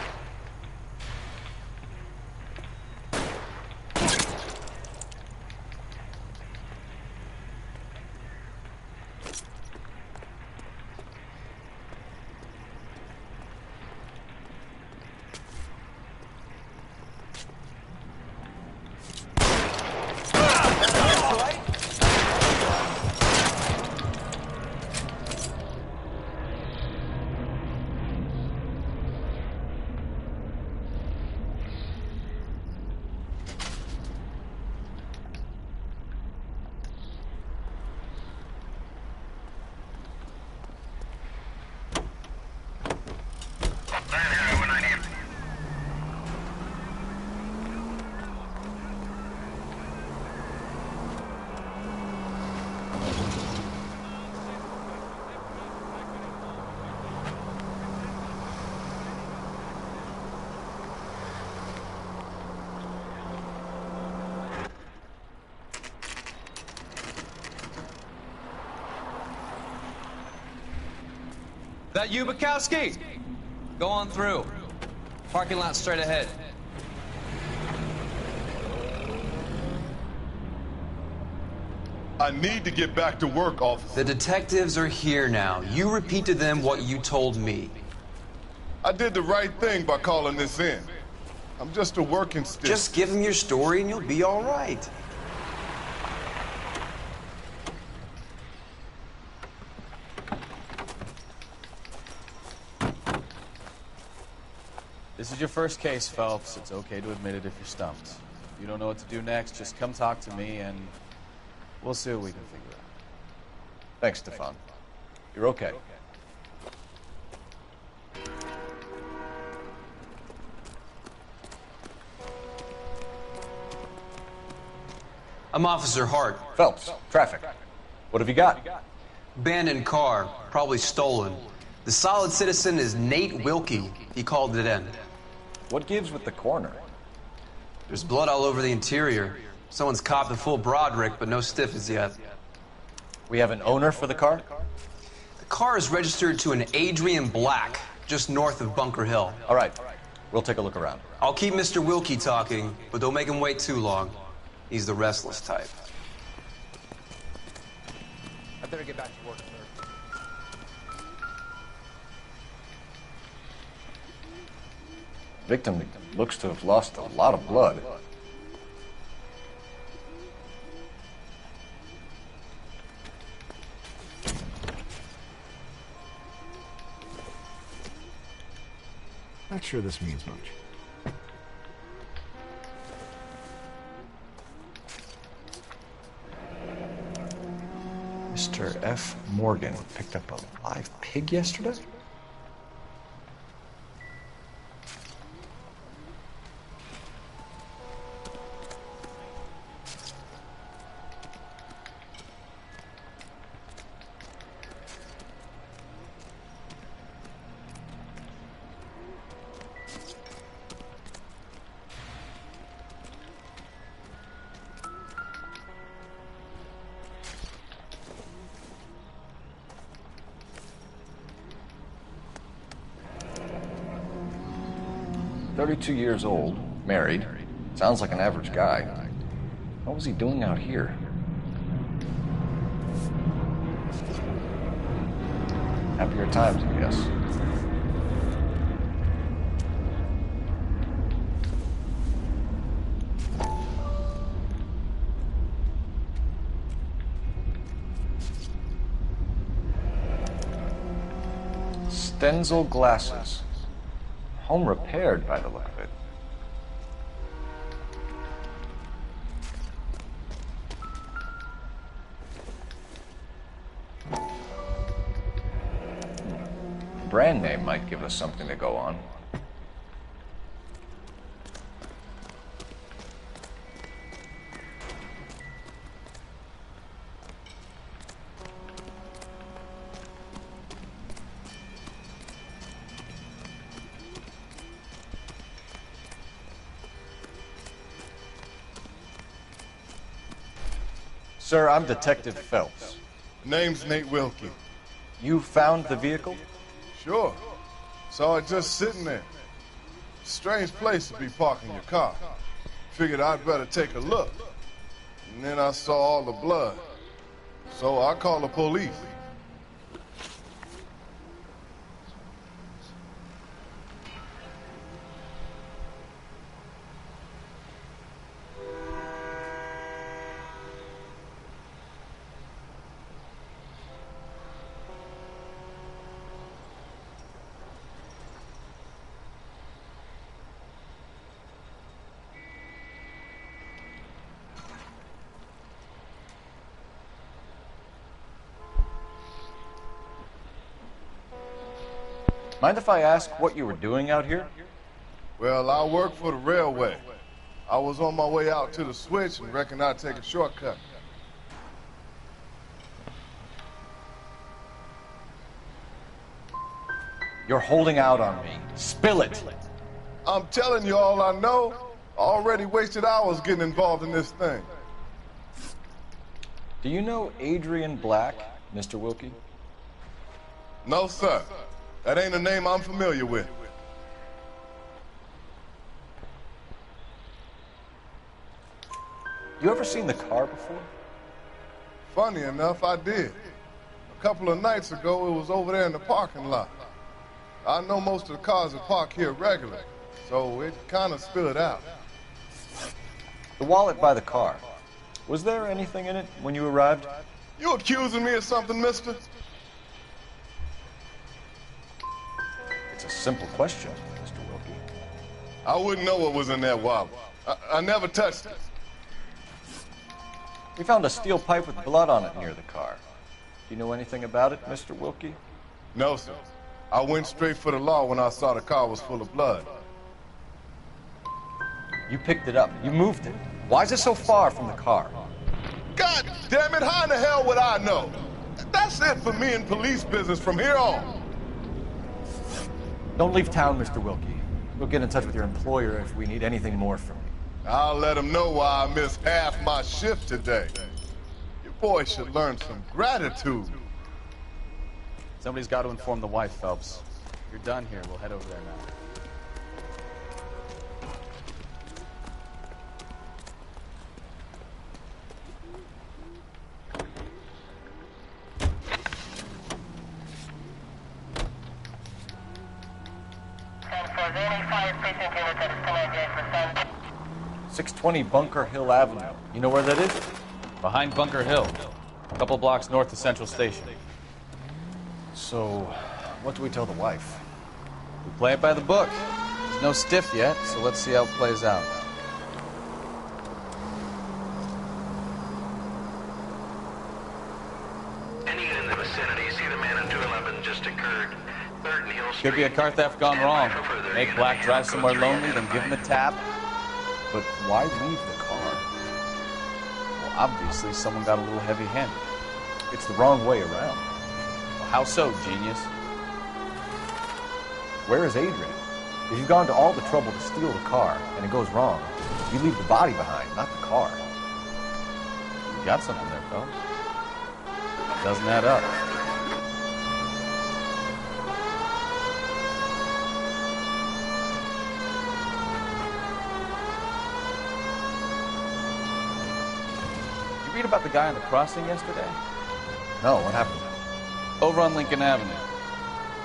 That you, Bukowski? Go on through. Parking lot straight ahead. I need to get back to work, officer. The detectives are here now. You repeat to them what you told me. I did the right thing by calling this in. I'm just a working stick. Just give them your story and you'll be all right. This is your first case, Phelps. It's okay to admit it if you're stumped. If you don't know what to do next, just come talk to me and we'll see what we can figure out. Thanks, Stefan. You're okay. I'm Officer Hart. Phelps, traffic. What have you got? Abandoned car, probably stolen. The solid citizen is Nate Wilkie. He called it in. What gives with the corner? There's blood all over the interior. Someone's copped a full Broderick, but no stiffs yet. We have an owner for the car? The car is registered to an Adrian Black. just north of Bunker Hill. All right. We'll take a look around. I'll keep Mr. Wilkie talking, but don't make him wait too long. He's the restless type. I better get back to work, sir. Victim looks to have lost a lot of blood. Not sure this means much. Mr. F. Morgan picked up a live pig yesterday? Years old, married. Sounds like an average guy. What was he doing out here? Happier times, I guess. Stenzel glasses. Home repaired by the look of it. Brand name might give us something to go on. Sir, I'm Detective Phelps. Name's Nate Wilkie. You found the vehicle? Sure. Saw it just sitting there. Strange place to be parking your car. Figured I'd better take a look. And then I saw all the blood. So I called the police. Mind if I ask what you were doing out here? Well, I work for the railway. I was on my way out to the switch and reckoned I'd take a shortcut. You're holding out on me. Spill it. I'm telling you all I know. I already wasted hours getting involved in this thing. Do you know Adrian Black, Mr. Wilkie? No, sir. That ain't a name I'm familiar with. You ever seen the car before? Funny enough, I did. A couple of nights ago, it was over there in the parking lot. I know most of the cars are parked here regularly, so it kind of stood out. The wallet by the car. Was there anything in it when you arrived? You accusing me of something, mister? It's a simple question, Mr. Wilkie. I wouldn't know what was in that wallet. I never touched it. We found a steel pipe with blood on it near the car. Do you know anything about it, Mr. Wilkie? No, sir. I went straight for the law when I saw the car was full of blood. You picked it up. You moved it. Why is it so far from the car? God damn it, how in the hell would I know? That's it for me in police business from here on. Don't leave town, Mr. Wilkie. We'll get in touch with your employer if we need anything more from you. I'll let him know why I missed half my shift today. Your boy should learn some gratitude. Somebody's got to inform the wife, Phelps. You're done here. We'll head over there now. Stand 620 Bunker Hill Avenue. You know where that is? Behind Bunker Hill. A couple blocks north of Central Station. So, what do we tell the wife? We play it by the book. There's no stiff yet, so let's see how it plays out. Any unit in the vicinity, see the man on 211 just occurred. 3rd and Hill Street. Could be a car theft gone wrong. Make Black drive somewhere lonely, then give him a tap. But why leave the car? Well, obviously someone got a little heavy-handed. It's the wrong way around. Well, how so, genius? Where is Adrian? If you've gone to all the trouble to steal the car, and it goes wrong, you leave the body behind, not the car. You got something there, fellas. Doesn't add up. Did you read about the guy on the crossing yesterday? No, what happened? Over on Lincoln Avenue.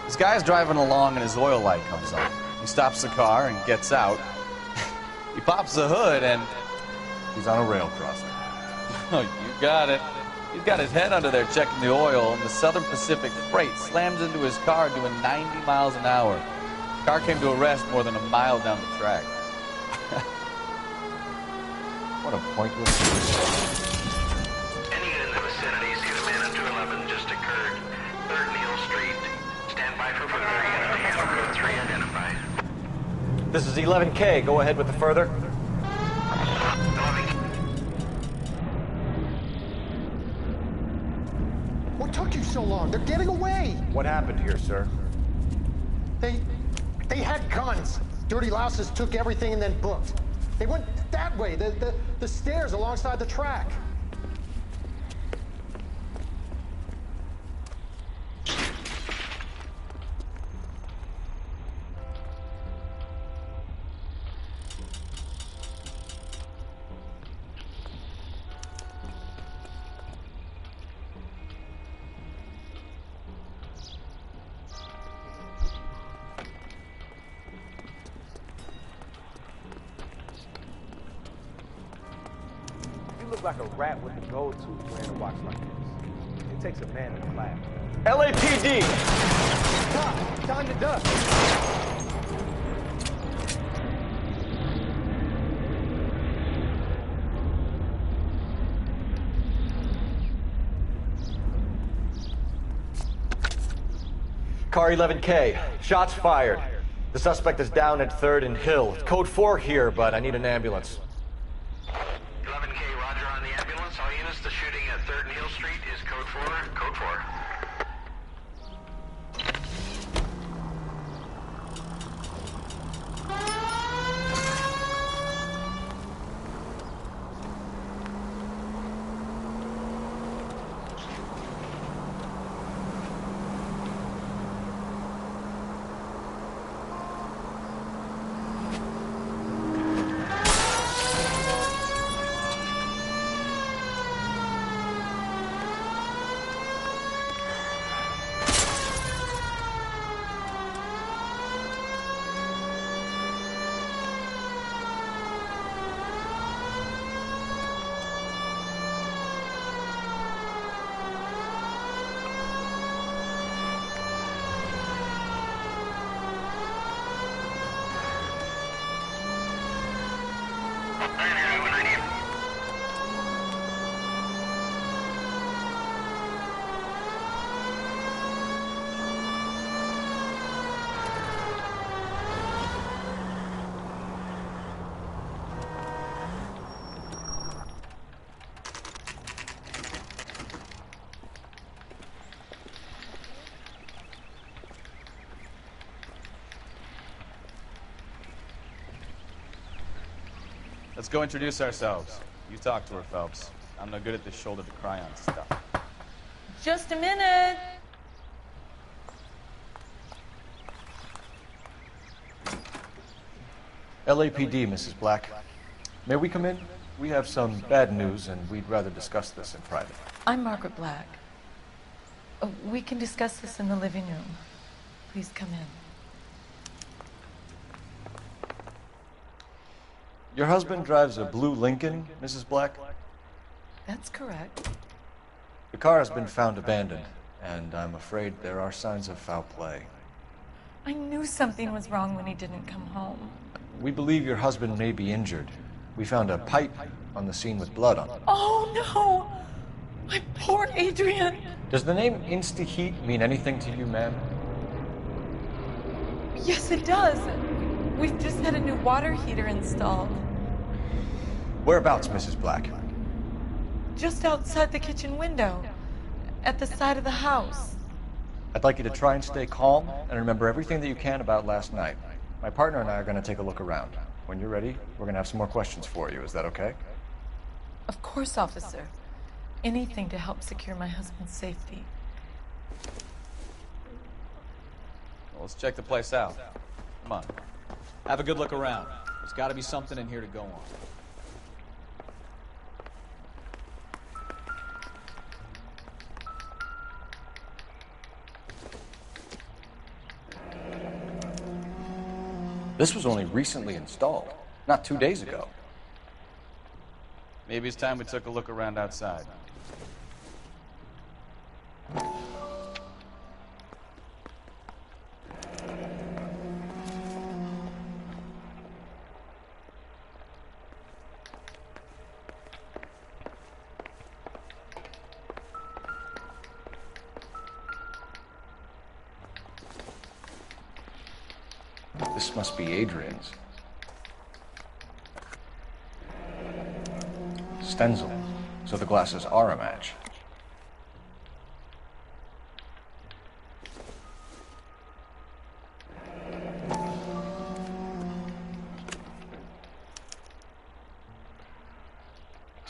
This guy's driving along and his oil light comes on. He stops the car and gets out. He pops the hood and... he's on a rail crossing. Oh, you got it. He's got his head under there checking the oil, and the Southern Pacific Freight slams into his car doing 90 miles an hour. The car came to a rest more than a mile down the track. What a pointless... Any unit in the vicinity, see the man on 211 just occurred. 3rd and Hill Street. Stand by for further unit. Handle code 3 identified. This is 11K. Go ahead with the further. What took you so long? They're getting away. What happened here, sir? They had guns. Dirty louses took everything and then booked. They went that way, the stairs alongside the track. Like a rat with a gold tooth wearing a watch like this. It takes a man to laugh. LAPD! Stop! Time to duck! Car 11K. Shots fired. The suspect is down at 3rd and Hill. Code 4 here, but I need an ambulance. 11K, roger on the ambulance. All units, the shooting at 3rd and Hill Street is code 4. Code 4. Let's go introduce ourselves. You talk to her, Phelps. I'm no good at this shoulder to cry on stuff. Just a minute. LAPD, Mrs. Black. May we come in? We have some bad news, and we'd rather discuss this in private. I'm Margaret Black. We can discuss this in the living room. Please come in. Your husband drives a blue Lincoln, Mrs. Black? That's correct. The car has been found abandoned, and I'm afraid there are signs of foul play. I knew something was wrong when he didn't come home. We believe your husband may be injured. We found a pipe on the scene with blood on it. Oh, no! My poor Adrian! Does the name Insta-Heat mean anything to you, ma'am? Yes, it does. We've just had a new water heater installed. Whereabouts, Mrs. Black? Just outside the kitchen window, at the side of the house. I'd like you to try and stay calm and remember everything that you can about last night. My partner and I are going to take a look around. When you're ready, we're going to have some more questions for you. Is that okay? Of course, officer. Anything to help secure my husband's safety. Well, let's check the place out. Come on. Have a good look around. There's got to be something in here to go on. This was only recently installed, not 2 days ago. Maybe it's time we took a look around outside. This must be Adrian's. Stencil, so the glasses are a match.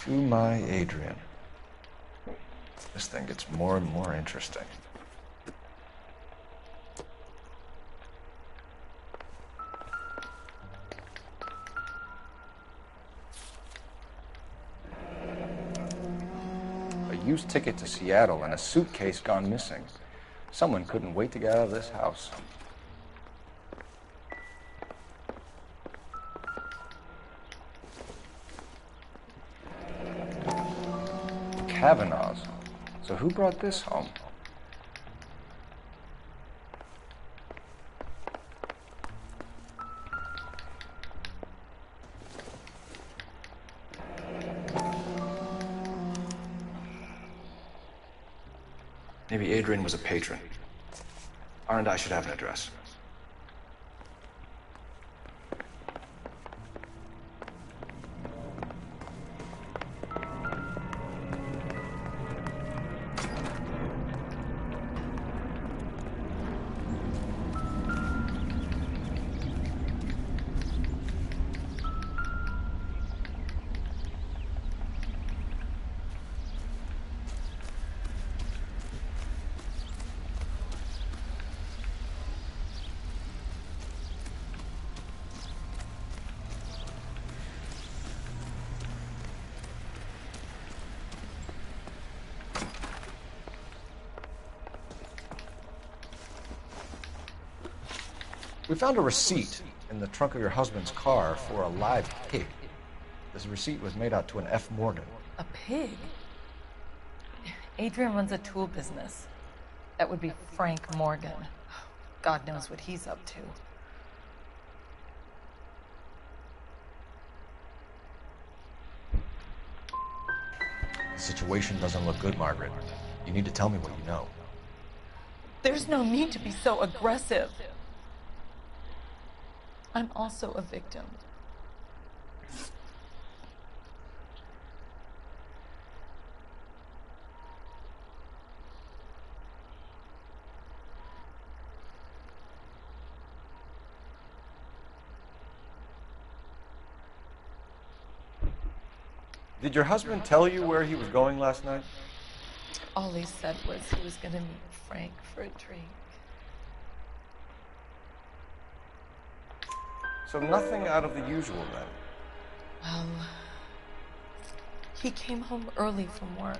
To my Adrian. This thing gets more and more interesting. Used ticket to Seattle and a suitcase gone missing. Someone couldn't wait to get out of this house. Kavanaugh's. So who brought this home? Maybe Adrian was a patron. R&I should have an address. We found a receipt in the trunk of your husband's car for a live pig. This receipt was made out to an F. Morgan. A pig? Adrian runs a tool business. That would be Frank Morgan. God knows what he's up to. The situation doesn't look good, Margaret. You need to tell me what you know. There's no need to be so aggressive. I'm also a victim. Did your husband tell you where he was going last night? All he said was he was going to meet Frank for a drink. So nothing out of the usual then. Well, he came home early from work.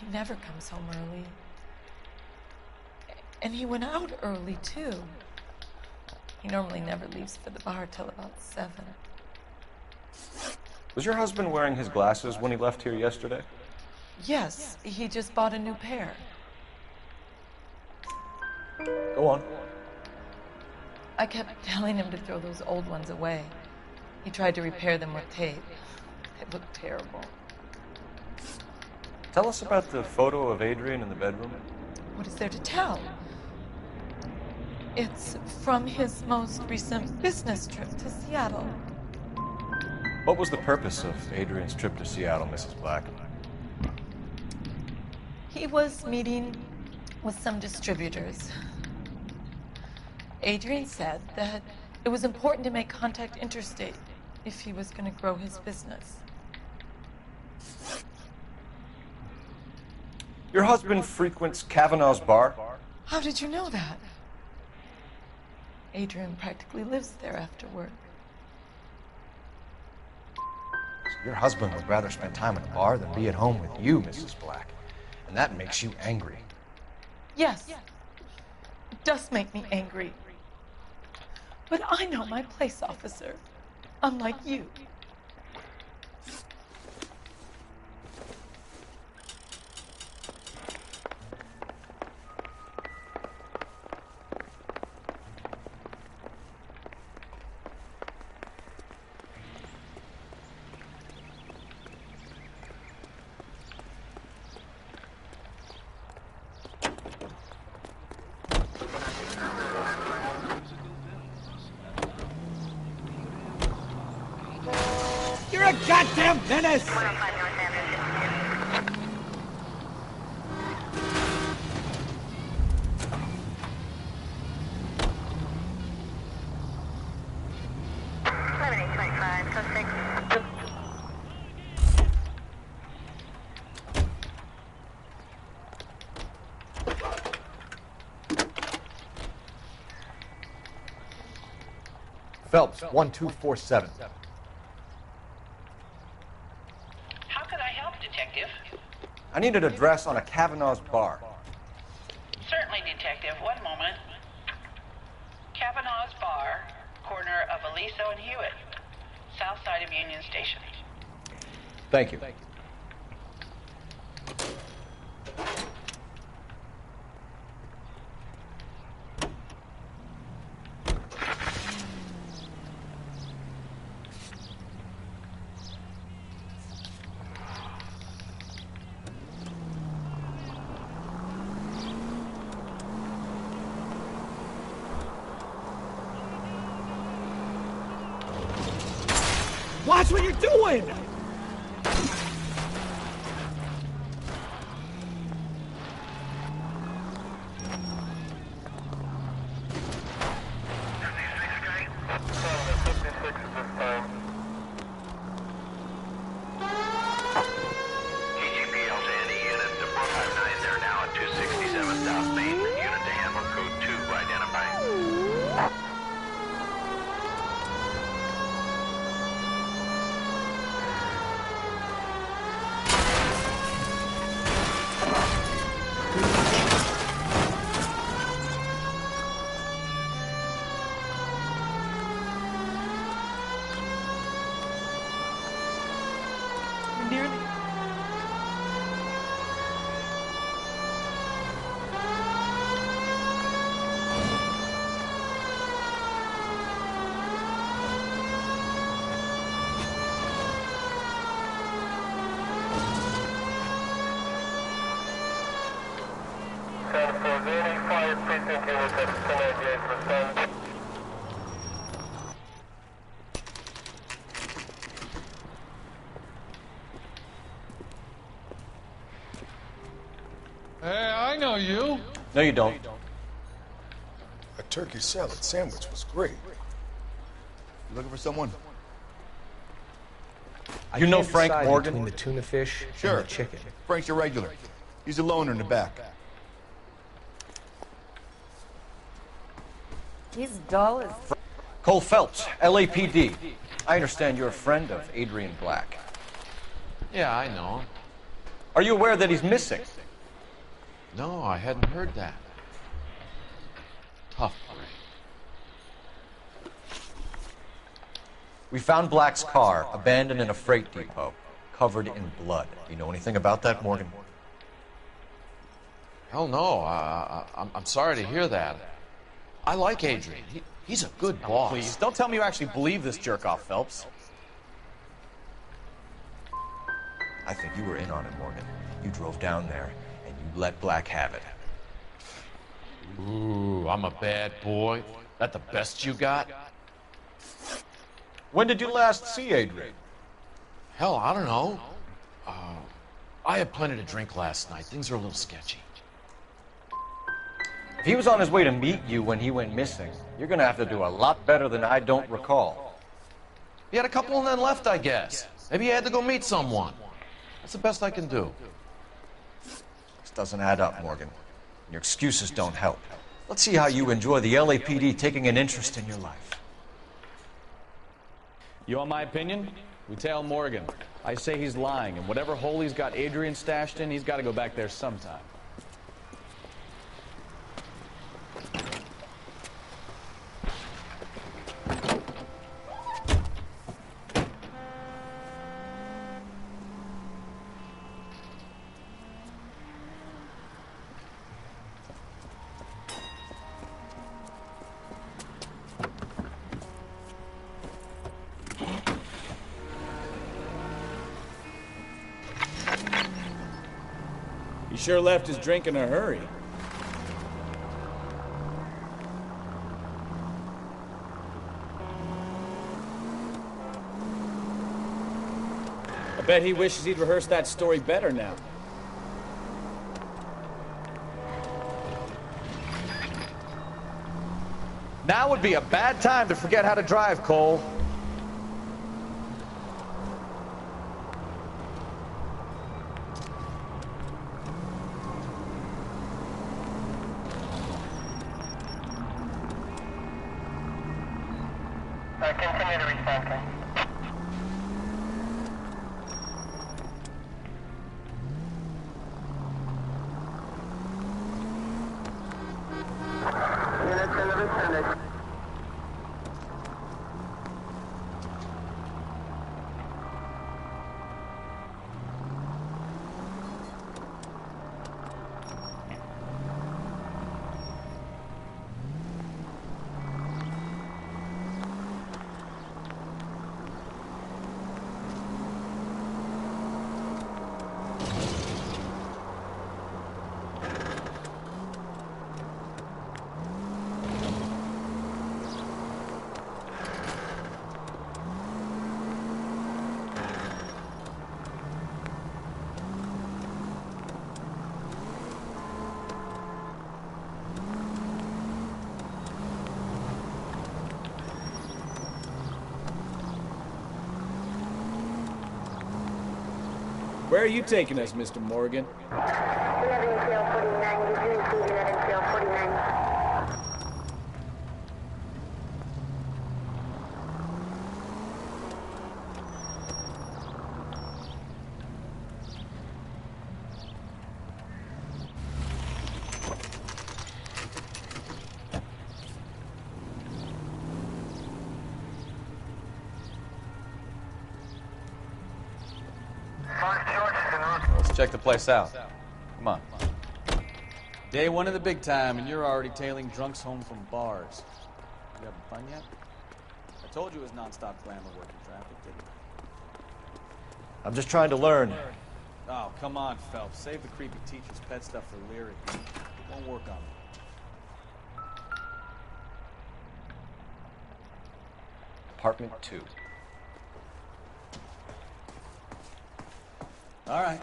He never comes home early. And he went out early, too. He normally never leaves for the bar till about 7. Was your husband wearing his glasses when he left here yesterday? Yes, he just bought a new pair. Go on. I kept telling him to throw those old ones away. He tried to repair them with tape. They looked terrible. Tell us about the photo of Adrian in the bedroom. What is there to tell? It's from his most recent business trip to Seattle. What was the purpose of Adrian's trip to Seattle, Mrs. Black? He was meeting with some distributors. Adrian said that it was important to make contact interstate if he was going to grow his business. Your husband frequents Kavanaugh's bar? How did you know that? Adrian practically lives there after work. So your husband would rather spend time at a bar than be at home with you, Mrs. Black. And that makes you angry. Yes, it does make me angry. But I know my place, officer, unlike you. You're a goddamn menace! Phelps, 1247. How could I help, Detective? I need an address on a Kavanaugh's bar. Certainly, Detective. One moment. Kavanaugh's Bar, corner of Aliso and Hewitt, south side of Union Station. Thank you. Watch what you're doing! TGPL to any unit to 459 there now at 267 South Main. Unit to handle code 2 identified. Nearly. Hey, I know you. No, you don't. A turkey salad sandwich was great. You looking for someone? You know Frank Morgan? Between the tuna fish Sure. and the chicken. Frank's your regular. He's a loner in the back. He's dull as... Cole Phelps, LAPD. I understand you're a friend of Adrian Black. Yeah, I know him. Are you aware that he's missing? No, I hadn't heard that. Tough break. We found Black's car abandoned in a freight depot, covered in blood. You know anything about that, Morgan? Hell no. I'm sorry to hear that. I like Adrian. He's a good boss. Please, don't tell me you actually believe this jerk-off, Phelps. I think you were in on it, Morgan. You drove down there, and you let Black have it. Ooh, I'm a bad boy. That the best you got? When did you last see Adrian? Hell, I don't know. I had plenty to drink last night. Things are a little sketchy. If he was on his way to meet you when he went missing, you're gonna have to do a lot better than I don't recall. He had a couple and then left, I guess. Maybe he had to go meet someone. That's the best I can do. This doesn't add up, Morgan. Your excuses don't help. Let's see how you enjoy the LAPD taking an interest in your life. You want my opinion? We tail Morgan. I say he's lying, and whatever hole he's got Adrian stashed in, he's got to go back there sometime. He sure left his drink in a hurry. I bet he wishes he'd rehearsed that story better now. Now would be a bad time to forget how to drive, Cole. Continue to respond, sir. Units in the vicinity. Where are you taking us, Mr. Morgan? We have NCL 49. Did you include it at NCL 49? Let's check the place out. Come on. Day one of the big time, and you're already tailing drunks home from bars. You having fun yet? I told you it was non-stop glamour working traffic, didn't I? I'm just trying to learn. Oh, come on, Phelps. Save the creepy teacher's pet stuff for Lyric. It won't work on me. Apartment 2. All right.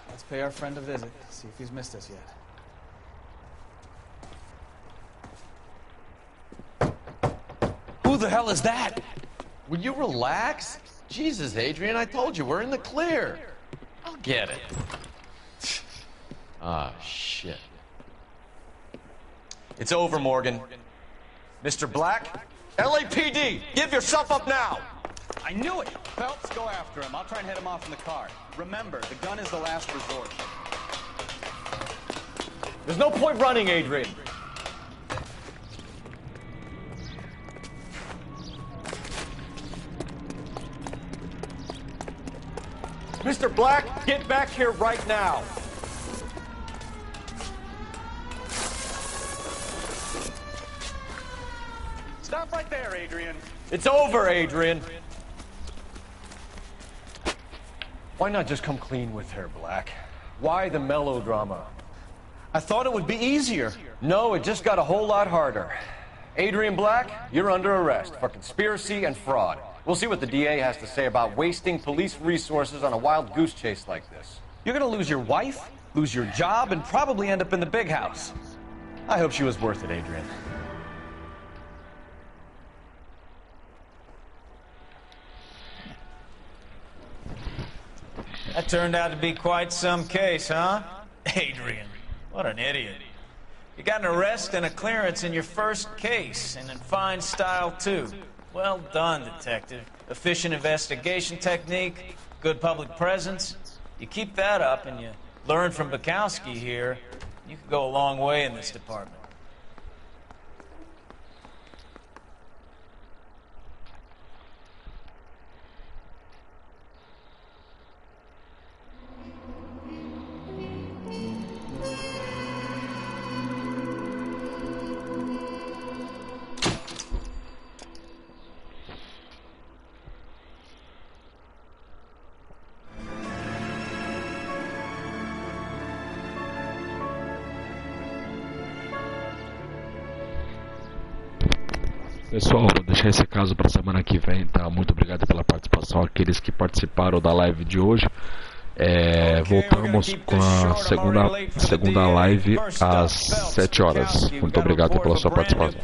Let's pay our friend a visit. See if he's missed us yet. Who the hell is that? Will you relax? Jesus, Adrian, I told you, we're in the clear. I'll get it. Ah, shit. It's over, Morgan. Mr. Black, LAPD, give yourself up now! I knew it! Phelps, go after him. I'll try and head him off in the car. Remember, the gun is the last resort. There's no point running, Adrian. Mr. Black, get back here right now. Stop right there, Adrian. It's over, Adrian. Why not just come clean with her, Black? Why the melodrama? I thought it would be easier. No, it just got a whole lot harder. Adrian Black, you're under arrest for conspiracy and fraud. We'll see what the DA has to say about wasting police resources on a wild goose chase like this. You're gonna lose your wife, lose your job, and probably end up in the big house. I hope she was worth it, Adrian. That turned out to be quite some case, huh? Adrian, what an idiot. You got an arrest and a clearance in your first case, and in fine style, too. Well done, detective. Efficient investigation technique, good public presence. You keep that up and you learn from Bukowski here, you could go a long way in this department. Pessoal, vou deixar esse caso para semana que vem, tá? Muito obrigado pela participação, aqueles que participaram da live de hoje. Voltamos com a segunda live às 7 horas. Muito obrigado pela sua participação.